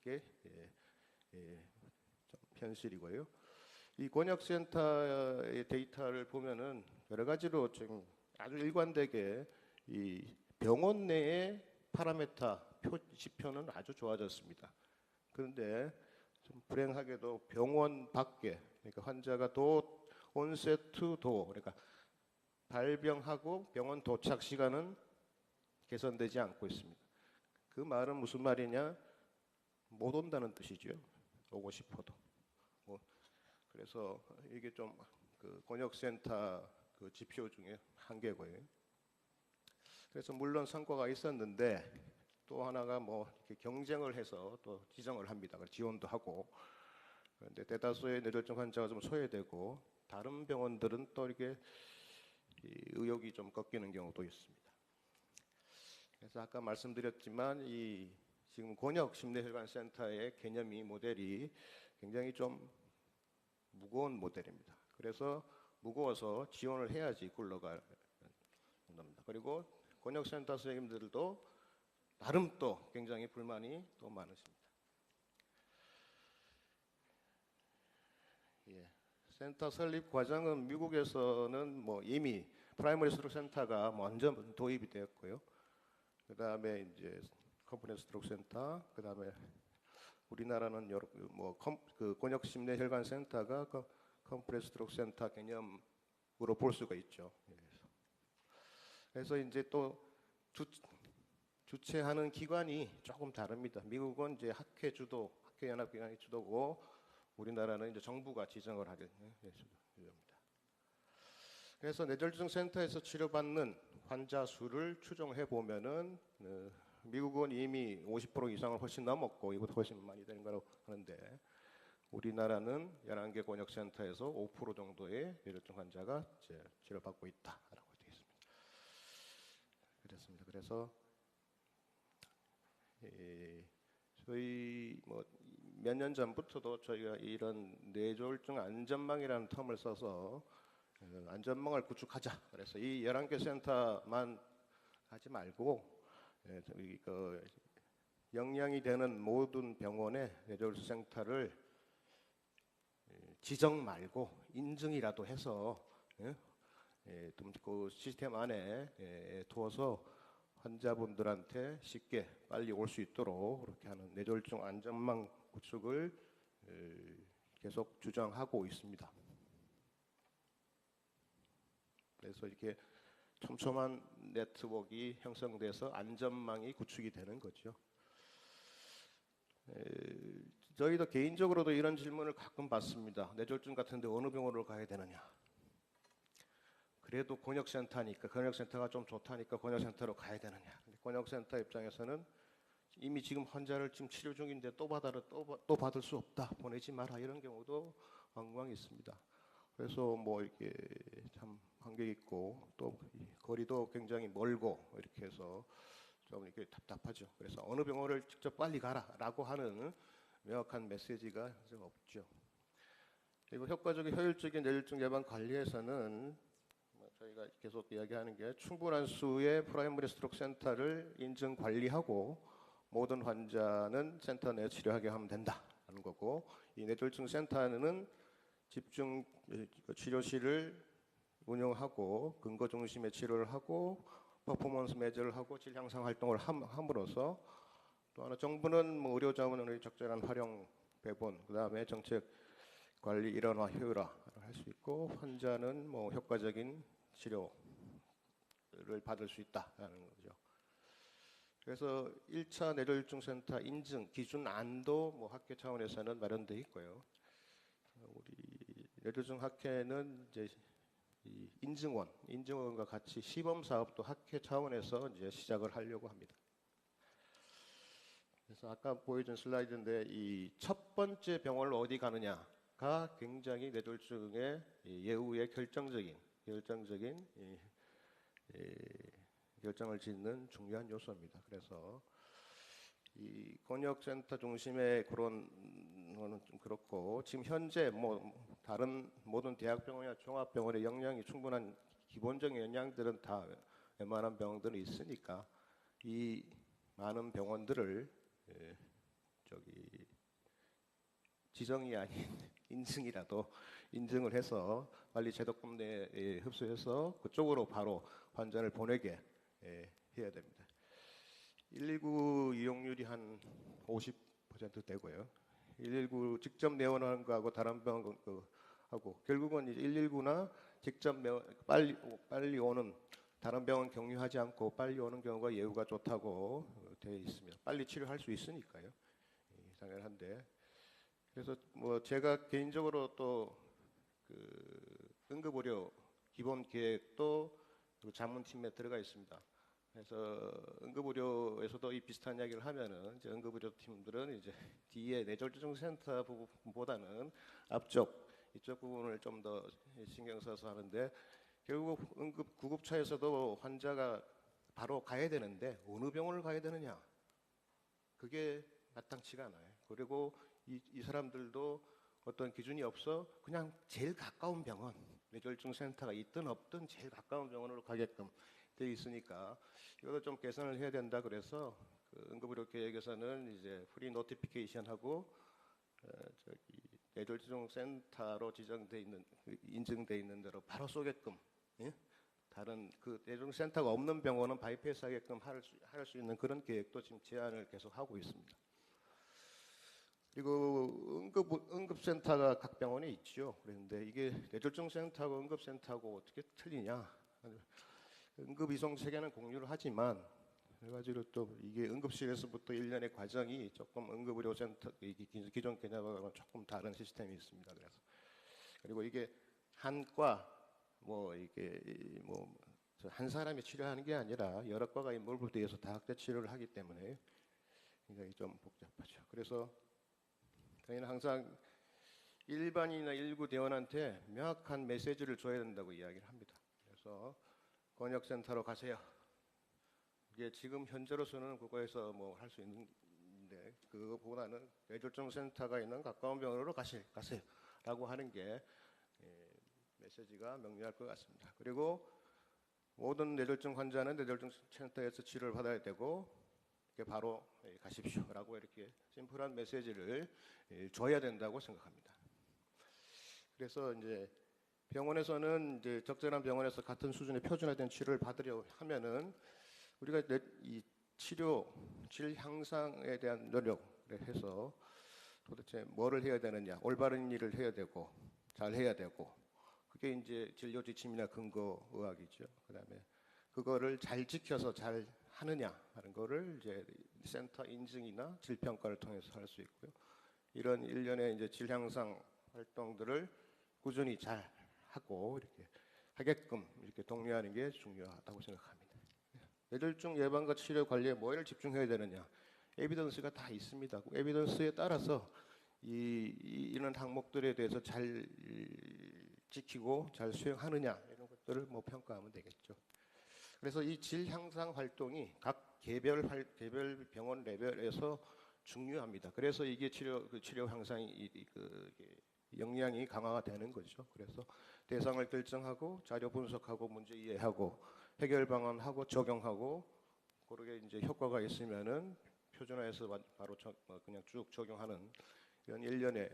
게 좀 현실이고요. 이 권역센터의 데이터를 보면은 여러 가지로 지금 아주 일관되게 이 병원 내의 파라메타 지표는 아주 좋아졌습니다. 그런데 좀 불행하게도 병원 밖에, 그러니까 환자가 온셋 투 도, 그러니까 발병하고 병원 도착 시간은 개선되지 않고 있습니다. 그 말은 무슨 말이냐? 못 온다는 뜻이죠. 오고 싶어도. 그래서 이게 좀 그 권역센터 그 지표 중에 한계고요. 그래서 물론 성과가 있었는데 또 하나가 뭐 이렇게 경쟁을 해서 또 지정을 합니다. 지원도 하고. 그런데 대다수의 뇌졸중 환자가 좀 소외되고 다른 병원들은 또 이렇게 의욕이 좀 꺾이는 경우도 있습니다. 그래서 아까 말씀드렸지만 이 지금 권역 심내혈관 센터의 개념이 모델이 굉장히 좀 무거운 모델입니다. 그래서 무거워서 지원을 해야지 굴러갈 겁니다. 그리고 권역센터 선생님들도 나름 또 굉장히 불만이 또 많으십니다. 예. 센터 설립 과정은 미국에서는 뭐 이미 프라이머리 스트로크 센터가 먼저 도입이 되었고요. 그 다음에 이제 컴프레스 스트로크 센터, 그 다음에 우리나라는 그 권역 심내혈관 센터가 컴프레스 스트로크 센터 개념으로 볼 수가 있죠. 그래서 이제 또 주최하는 기관이 조금 다릅니다. 미국은 이제 학회 연합기관이 주도고 우리나라는 이제 정부가 지정을 하게 됩니다. 그래서 뇌졸중 센터에서 치료받는 환자 수를 추정해 보면은 미국은 이미 50% 이상을 훨씬 넘었고 이보다 훨씬 많이 되는 거라고 하는데 우리나라는 11개 권역센터에서 5% 정도의 뇌졸중 환자가 이제 치료받고 있다라고 되어 있습니다. 그렇습니다. 그래서 저희 뭐 몇 년 전부터도 저희가 이런 뇌졸중 안전망이라는 텀을 써서 안전망을 구축하자. 그래서 이 11개 센터만 하지 말고 그 역량이 되는 모든 병원에 뇌졸중 센터를 지정 말고 인증이라도 해서 그 시스템 안에 두어서 환자분들한테 쉽게 빨리 올 수 있도록 그렇게 하는 뇌졸중 안전망 구축을 계속 주장하고 있습니다. 그래서 이렇게 촘촘한 네트워크가 형성돼서 안전망이 구축이 되는 거죠. 저희도 개인적으로도 이런 질문을 가끔 받습니다. 뇌졸중 같은데 어느 병원으로 가야 되느냐? 그래도 권역센터니까 권역센터가 좀 좋다니까 권역센터로 가야 되느냐? 권역센터 입장에서는 이미 지금 환자를 지금 치료 중인데 또 받을 수 없다. 보내지 마라. 이런 경우도 왕왕 있습니다. 그래서 뭐 이렇게 참 한계 있고 또 거리도 굉장히 멀고 이렇게 해서 좀 이렇게 답답하죠. 그래서 어느 병원을 직접 빨리 가라라고 하는 명확한 메시지가 좀 없죠. 그리고 효과적인 효율적인 뇌졸중 예방 관리에서는 저희가 계속 이야기하는 게 충분한 수의 프라이머리 스트로크 센터를 인증 관리하고 모든 환자는 센터 내에 치료하게 하면 된다는 거고, 이 뇌졸중 센터는 집중 치료실을 운영하고 근거 중심의 치료를 하고 퍼포먼스 매저를 하고 질 향상 활동을 함으로써 또 하나 정부는 뭐 의료 자원의 적절한 활용 배분, 그다음에 정책 관리 일원화 효율화를 할 수 있고 환자는 뭐 효과적인 치료를 받을 수 있다라는 거죠. 그래서 1차 뇌졸중 센터 인증 기준안도 뭐 학회 차원에서는 마련돼 있고요. 우리 뇌졸중 학회는 이제 이 인증원과 같이 시범 사업도 학회 차원에서 이제 시작을 하려고 합니다. 그래서 아까 보여준 슬라이드인데 이 첫 번째 병원을 어디 가느냐가 굉장히 뇌졸중의 예후의 결정적인 결정을 짓는 중요한 요소입니다. 그래서 이 권역센터 중심의 그런 거는 좀 그렇고 지금 현재 뭐 다른 모든 대학병원이나 종합병원의 역량이 충분한 기본적인 역량들은 다 웬만한 병원들은 있으니까 이 많은 병원들을 지정이 아닌 인증이라도 인증을 해서 빨리 제도권 내에 흡수해서 그쪽으로 바로 환자를 보내게 해야 됩니다. 119 이용률이 한 50% 되고요. 119 직접 내원하는 거하고 다른 병원하고 결국은 이제 119나 직접 빨리 오는 다른 병원 격리하지 않고 빨리 오는 경우가 예후가 좋다고 되어 있습니다. 빨리 치료할 수 있으니까요. 당연한데 그래서 뭐 제가 개인적으로 또 그 응급의료 기본 계획도 그 자문팀에 들어가 있습니다. 그래서 응급의료에서도 이 비슷한 이야기를 하면은 이제 응급의료 팀들은 이제 뒤에 뇌졸중 센터 부분보다는 앞쪽 이쪽 부분을 좀 더 신경 써서 하는데 결국 응급 구급차에서도 환자가 바로 가야 되는데 어느 병원을 가야 되느냐 그게 마땅치가 않아요. 그리고 이 사람들도 어떤 기준이 없어 그냥 제일 가까운 병원 뇌졸중 센터가 있든 없든 제일 가까운 병원으로 가게끔 돼 있으니까 이것도 좀 개선을 해야 된다. 그래서 그 응급의료 계획에서는 이제 프리 노티피케이션하고 뇌졸중 센터로 지정돼 있는 인증돼 있는 대로 바로 쏘게끔 다른 그 뇌졸중 센터가 없는 병원은 바이패스하게끔 할 수 있는 그런 계획도 지금 제안을 계속 하고 있습니다. 그리고 응급센터가 각 병원에 있죠. 그런데 이게 뇌졸중 센터하고 응급센터하고 어떻게 틀리냐? 응급이송 체계는 공유를 하지만 그래가지고 또 이게 응급실에서부터 일련의 과정이 조금 응급의료센터 기존 개념하고는 조금 다른 시스템이 있습니다. 그리고 이게 한과 뭐 이게 뭐 한 사람이 치료하는 게 아니라 여러 과가 인볼브돼서 다학대 치료를 하기 때문에 굉장히 좀 복잡하죠. 그래서 저희는 항상 일반인이나 일부 대원한테 명확한 메시지를 줘야 된다고 이야기를 합니다. 그래서 권역센터로 가세요. 이게 지금 현재로서는 그거에서 뭐 할 수 있는데 그거보다는 뇌졸중 센터가 있는 가까운 병원으로 가세요라고 하는 게 메시지가 명료할 것 같습니다. 그리고 모든 뇌졸중 환자는 뇌졸중 센터에서 치료를 받아야 되고 바로 가십시오라고 이렇게 심플한 메시지를 줘야 된다고 생각합니다. 그래서 이제 병원에서는 이제 적절한 병원에서 같은 수준의 표준화된 치료를 받으려 하면은 우리가 이 치료 질 향상에 대한 노력을 해서 도대체 뭐를 해야 되느냐, 올바른 일을 해야 되고 잘 해야 되고 그게 이제 진료 지침이나 근거 의학이죠. 그다음에 그거를 잘 지켜서 잘 하느냐 하는 거를 이제 센터 인증이나 질평가를 통해서 할 수 있고요. 이런 일련의 이제 질 향상 활동들을 꾸준히 잘 하고 이렇게 하게끔 이렇게 독려하는 게 중요하다고 생각합니다. 뇌졸중 예방과 치료 관리에 뭐를 집중해야 되느냐? 에비던스가 다 있습니다. 에비던스에 따라서 이런 항목들에 대해서 잘 지키고 잘 수행하느냐 이런 것들을 뭐 평가하면 되겠죠. 그래서 이 질 향상 활동이 각 개별 병원 레벨에서 중요합니다. 그래서 이게 치료 향상이 역량이 강화가 되는 거죠. 그래서 대상을 결정하고 자료 분석하고 문제 이해하고 해결 방안하고 적용하고 그렇게 이제 효과가 있으면은 표준화해서 바로 그냥 쭉 적용하는 이런 일련의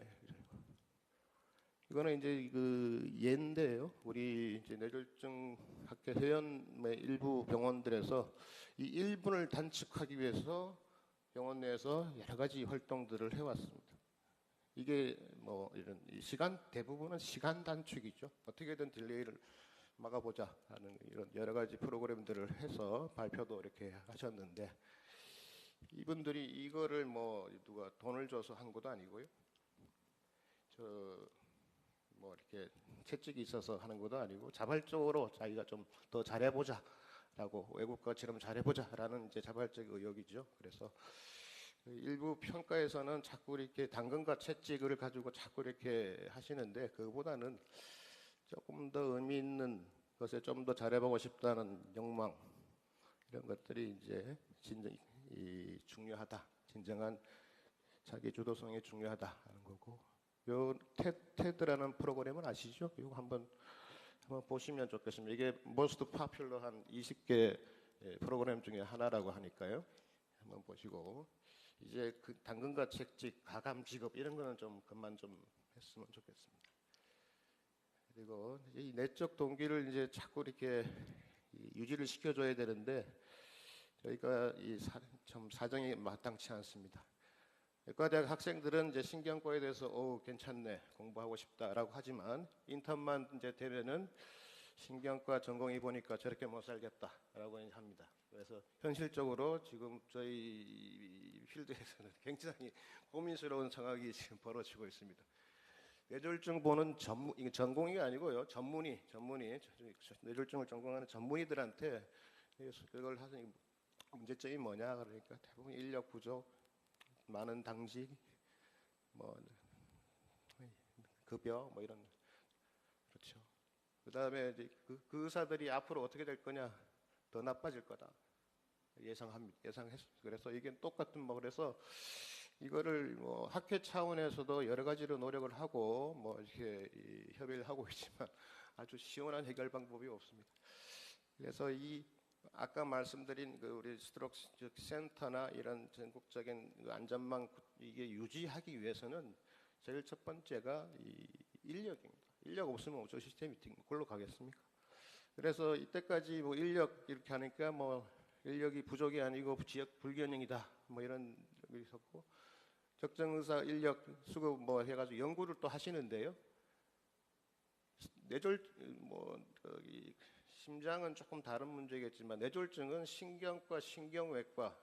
이거는 이제 그 예인데요. 우리 이제 뇌졸중 학회 회원의 일부 병원들에서 이 1분을 단축하기 위해서 병원 내에서 여러 가지 활동들을 해왔습니다. 이게 뭐 이런 이 시간 대부분은 시간 단축이죠. 어떻게든 딜레이를 막아보자 하는 이런 여러 가지 프로그램들을 해서 발표도 이렇게 하셨는데 이분들이 이거를 뭐 누가 돈을 줘서 한 것도 아니고요. 저 뭐 이렇게 채찍이 있어서 하는 것도 아니고 자발적으로 자기가 좀 더 잘해보자라고 외국과처럼 잘해보자라는 이제 자발적 의욕이죠. 그래서 일부 평가에서는 자꾸 이렇게 당근과 채찍을 가지고 자꾸 이렇게 하시는데 그거보다는 조금 더 의미 있는 것에 좀 더 잘해보고 싶다는 욕망 이런 것들이 이제 진정 중요하다. 진정한 자기 주도성이 중요하다 하는 거고. 요 테드라는 프로그램은 아시죠? 이거 한번 보시면 좋겠습니다. 이게 most popular한 20개 프로그램 중에 하나라고 하니까요. 한번 보시고 이제 그 당근과 채찍, 가감 직업 이런 거는 좀 그만 좀 했으면 좋겠습니다. 그리고 이 내적 동기를 이제 자꾸 이렇게 유지를 시켜줘야 되는데 저희가 좀 사정이 마땅치 않습니다. 의과대학 학생들은 이제 신경과에 대해서 괜찮네 공부하고 싶다라고 하지만 인턴만 이제 되면은 신경과 전공이 보니까 저렇게 못 살겠다라고 합니다. 그래서 현실적으로 지금 저희 필드에서는 굉장히 고민스러운 상황이 지금 벌어지고 있습니다. 뇌졸중 보는 전공이 아니고요. 전문의 뇌졸중을 전공하는 전문의들한테 그걸 하는 문제점이 뭐냐 그러니까 대부분 인력 부족, 많은 당직, 뭐 급여 뭐 이런 그렇죠. 그다음에 이제 그 의사들이 앞으로 어떻게 될 거냐 더 나빠질 거다 예상했어. 그래서 이게 똑같은 뭐 그래서 이거를 뭐 학회 차원에서도 여러 가지로 노력을 하고 뭐 이렇게 협의를 하고 있지만 아주 시원한 해결 방법이 없습니다. 그래서 이 아까 말씀드린 그 우리 스트로크 센터나 이런 전국적인 그 안전망 이게 유지하기 위해서는 제일 첫 번째가 이 인력입니다. 인력 없으면 저 시스템이 굴러 가겠습니까? 그래서 이때까지 뭐 인력 이렇게 하니까 뭐 인력이 부족이 아니고 지역 불균형이다 뭐 이런 적이 있었고 적정의사 인력 수급 뭐 해가지고 연구를 또 하시는데요. 뇌졸 뭐 심장은 조금 다른 문제겠지만 뇌졸중은 신경과 신경외과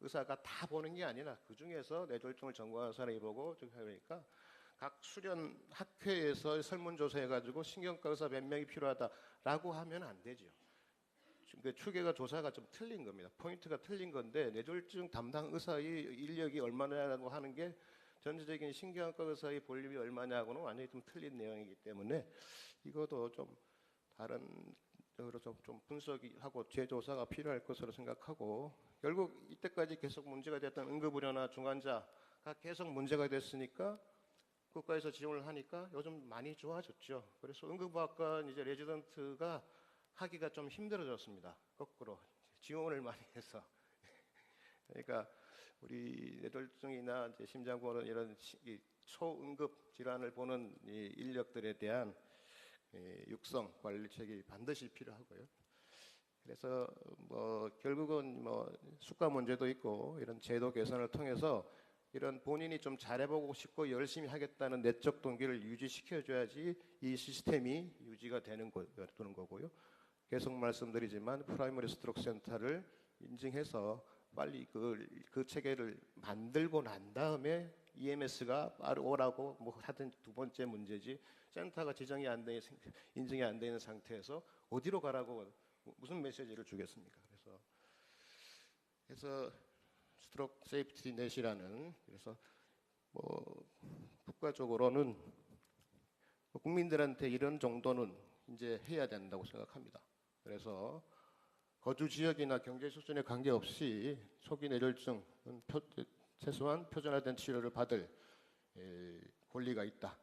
의사가 다 보는 게 아니라 그 중에서 뇌졸중을 전공하는 사람이 보고 그러니까 각 수련 학회에서 설문조사해가지고 신경과 의사 몇 명이 필요하다라고 하면 안 되죠. 그 추계가 조사가 좀 틀린 겁니다. 포인트가 틀린 건데 뇌졸중 담당 의사의 인력이 얼마냐고 하는 게 전체적인 신경과 의사의 볼륨이 얼마냐고는 완전히 좀 틀린 내용이기 때문에 이것도 좀 다른 쪽으로 좀 분석하고 재조사가 필요할 것으로 생각하고 결국 이때까지 계속 문제가 됐던 응급의료나 중환자가 계속 문제가 됐으니까 국가에서 지원을 하니까 요즘 많이 좋아졌죠. 그래서 응급의학과 이제 레지던트가 하기가 좀 힘들어졌습니다. 거꾸로 지원을 많이 해서 그러니까 우리 뇌졸중이나 이제 심장보는 이런 초응급 질환을 보는 이 인력들에 대한 육성 관리책이 반드시 필요하고요. 그래서 뭐 결국은 뭐 수가 문제도 있고 이런 제도 개선을 통해서 이런 본인이 좀 잘해보고 싶고 열심히 하겠다는 내적 동기를 유지시켜줘야지 이 시스템이 유지가 되는 거고요. 계속 말씀드리지만 프라이머리 스트로크 센터를 인증해서 빨리 그 체계를 만들고 난 다음에 EMS가 바로 오라고 뭐 하든 두 번째 문제지 센터가 지정이 안 돼 인증이 안 되는 상태에서 어디로 가라고 무슨 메시지를 주겠습니까? 그래서 스트로크 세이프티 넷이라는 그래서 뭐 국가적으로는 국민들한테 이런 정도는 이제 해야 된다고 생각합니다. 그래서 거주 지역이나 경제 수준에 관계없이 초기 뇌졸중은 최소한 표준화된 치료를 받을 권리가 있다.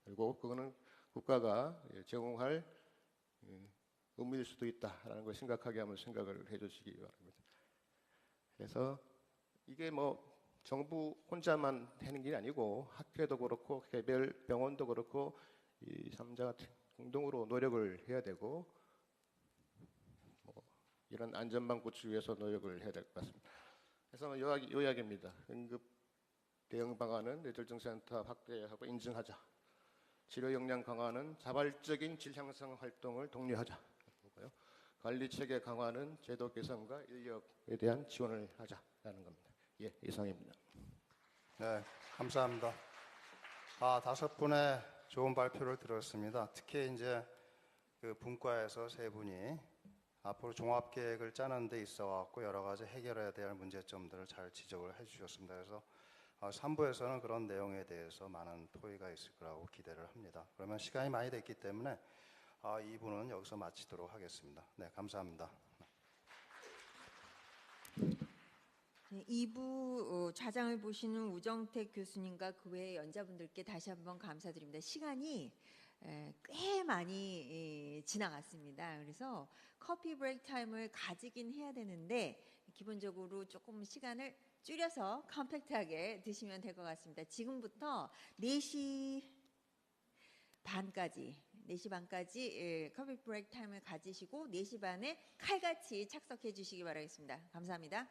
그리고 그거는 국가가 제공할 의무일 수도 있다라는 걸 심각하게 한번 생각을 해주시기 바랍니다. 그래서 이게 뭐 정부 혼자만 하는 게 아니고 학회도 그렇고 개별 병원도 그렇고 이 3자 공동으로 노력을 해야 되고 뭐 이런 안전망 구축 위해서 노력을 해야 될 것 같습니다. 그래서 요약입니다. 응급 대응 방안은 뇌졸중 센터 확대하고 인증하자. 치료 역량 강화는 자발적인 질 향상 활동을 독려하자. 보고요. 관리 체계 강화는 제도 개선과 인력에 대한 지원을 하자라는 겁니다. 예, 이상입니다. 네, 감사합니다. 다섯 분의 좋은 발표를 들었습니다. 특히 이제 그 분과에서 세 분이 앞으로 종합 계획을 짜는 데 있어 갖고 여러 가지 해결해야 될 문제점들을 잘 지적을 해 주셨습니다. 그래서 3부에서는 그런 내용에 대해서 많은 토의가 있을 거라고 기대를 합니다. 그러면 시간이 많이 됐기 때문에 2부는 여기서 마치도록 하겠습니다. 네, 감사합니다. 네, 2부 좌장을 보시는 우정택 교수님과 그 외의 연자분들께 다시 한번 감사드립니다. 시간이 꽤 많이 지나갔습니다. 그래서 커피 브레이크 타임을 가지긴 해야 되는데 기본적으로 조금 시간을 줄여서 컴팩트하게 드시면 될 것 같습니다. 지금부터 4시 반까지 커피 브레이크 타임을 가지시고 4시 반에 칼같이 착석해 주시기 바라겠습니다. 감사합니다.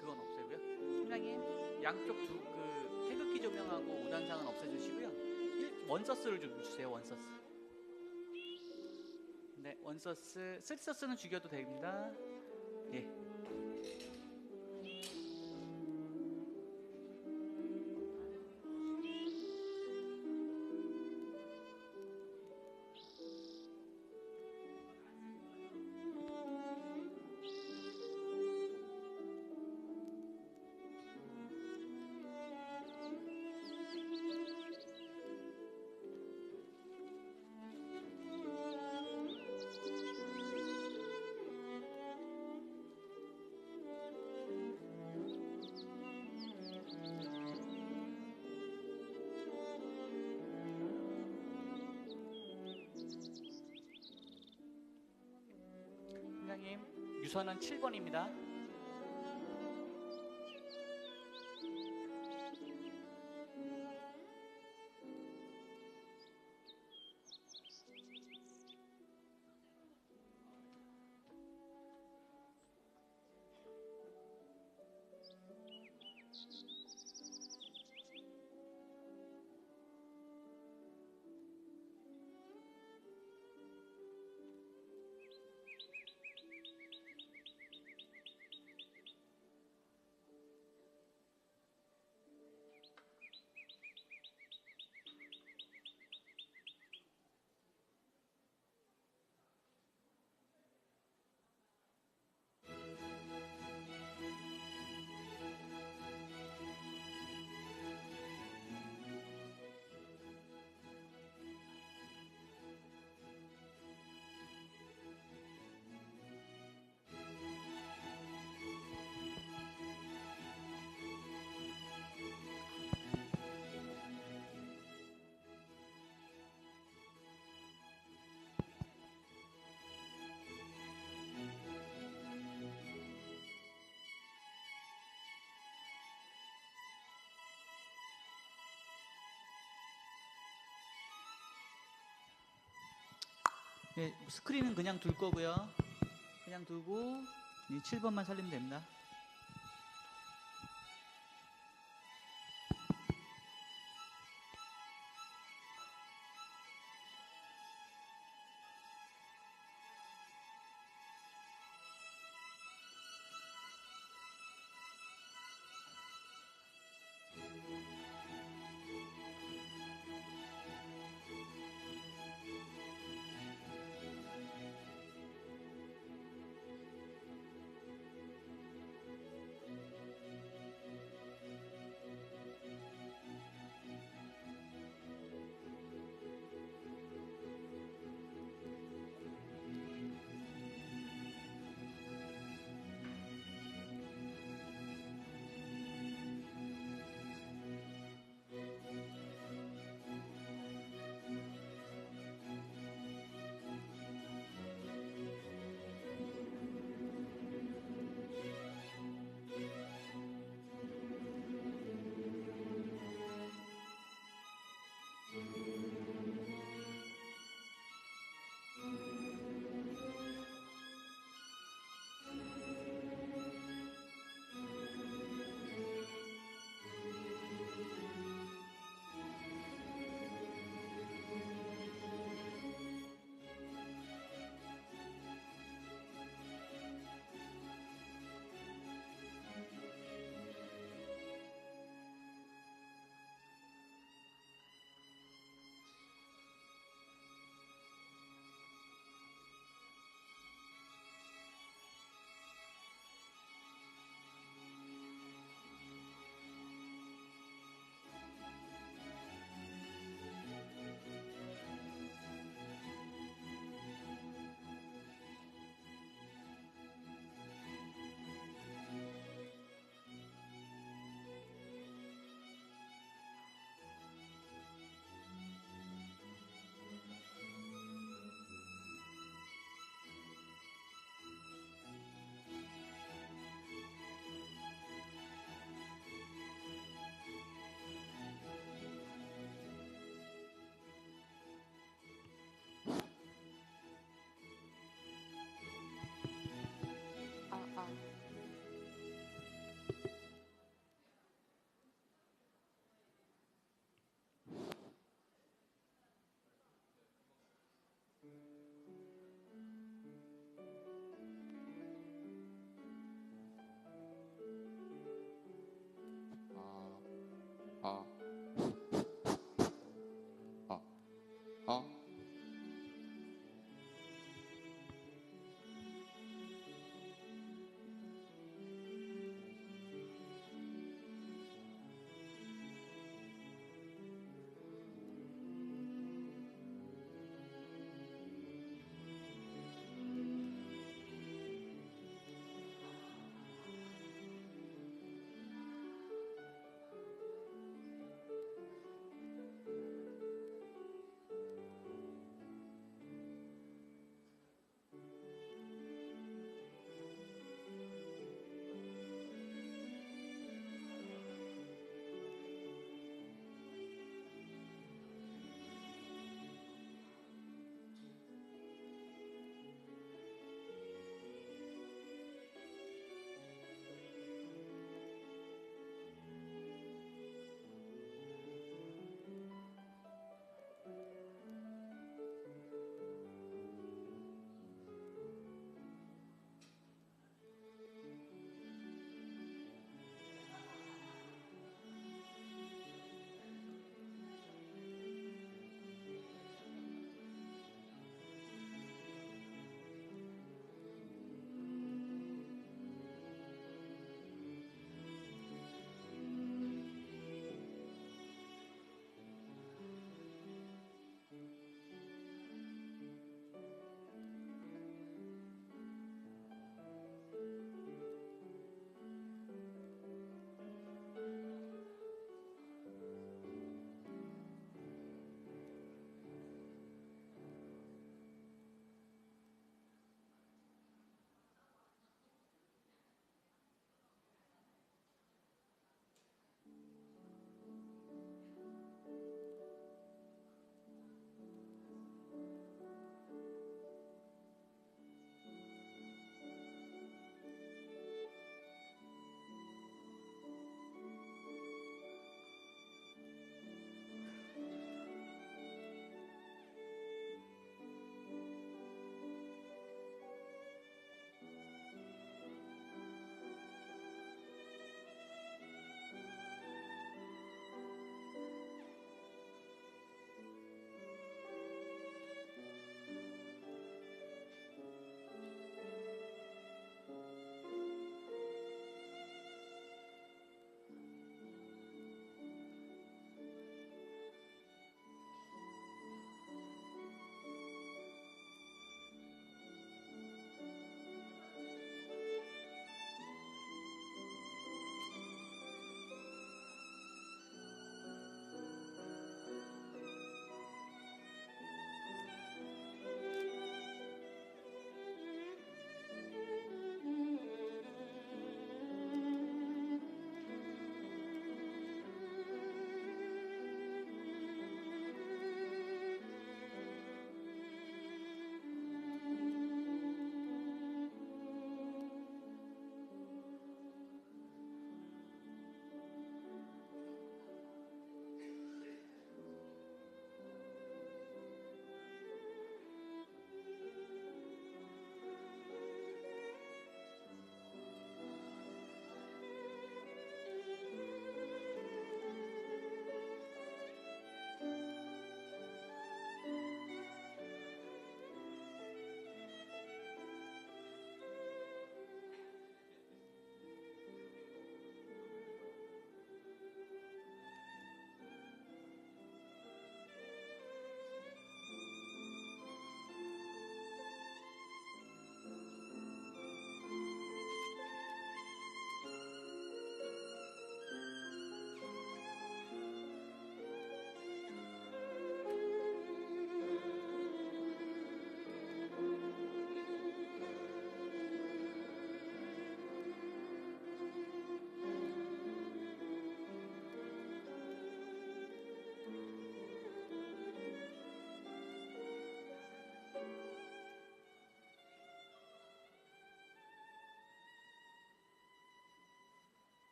그건 없애고요. 팀장님, 양쪽 그 태극기 조명하고 우단상은 없애주시고요. 원서스를 좀 주세요. 원서스. 네, 원서스. 쓰리서스는 죽여도 됩니다. 예. 팀장님, 유선은 7번입니다. 네, 스크린은 그냥 둘 거고요. 그냥 두고 이 7번만 살리면 됩니다.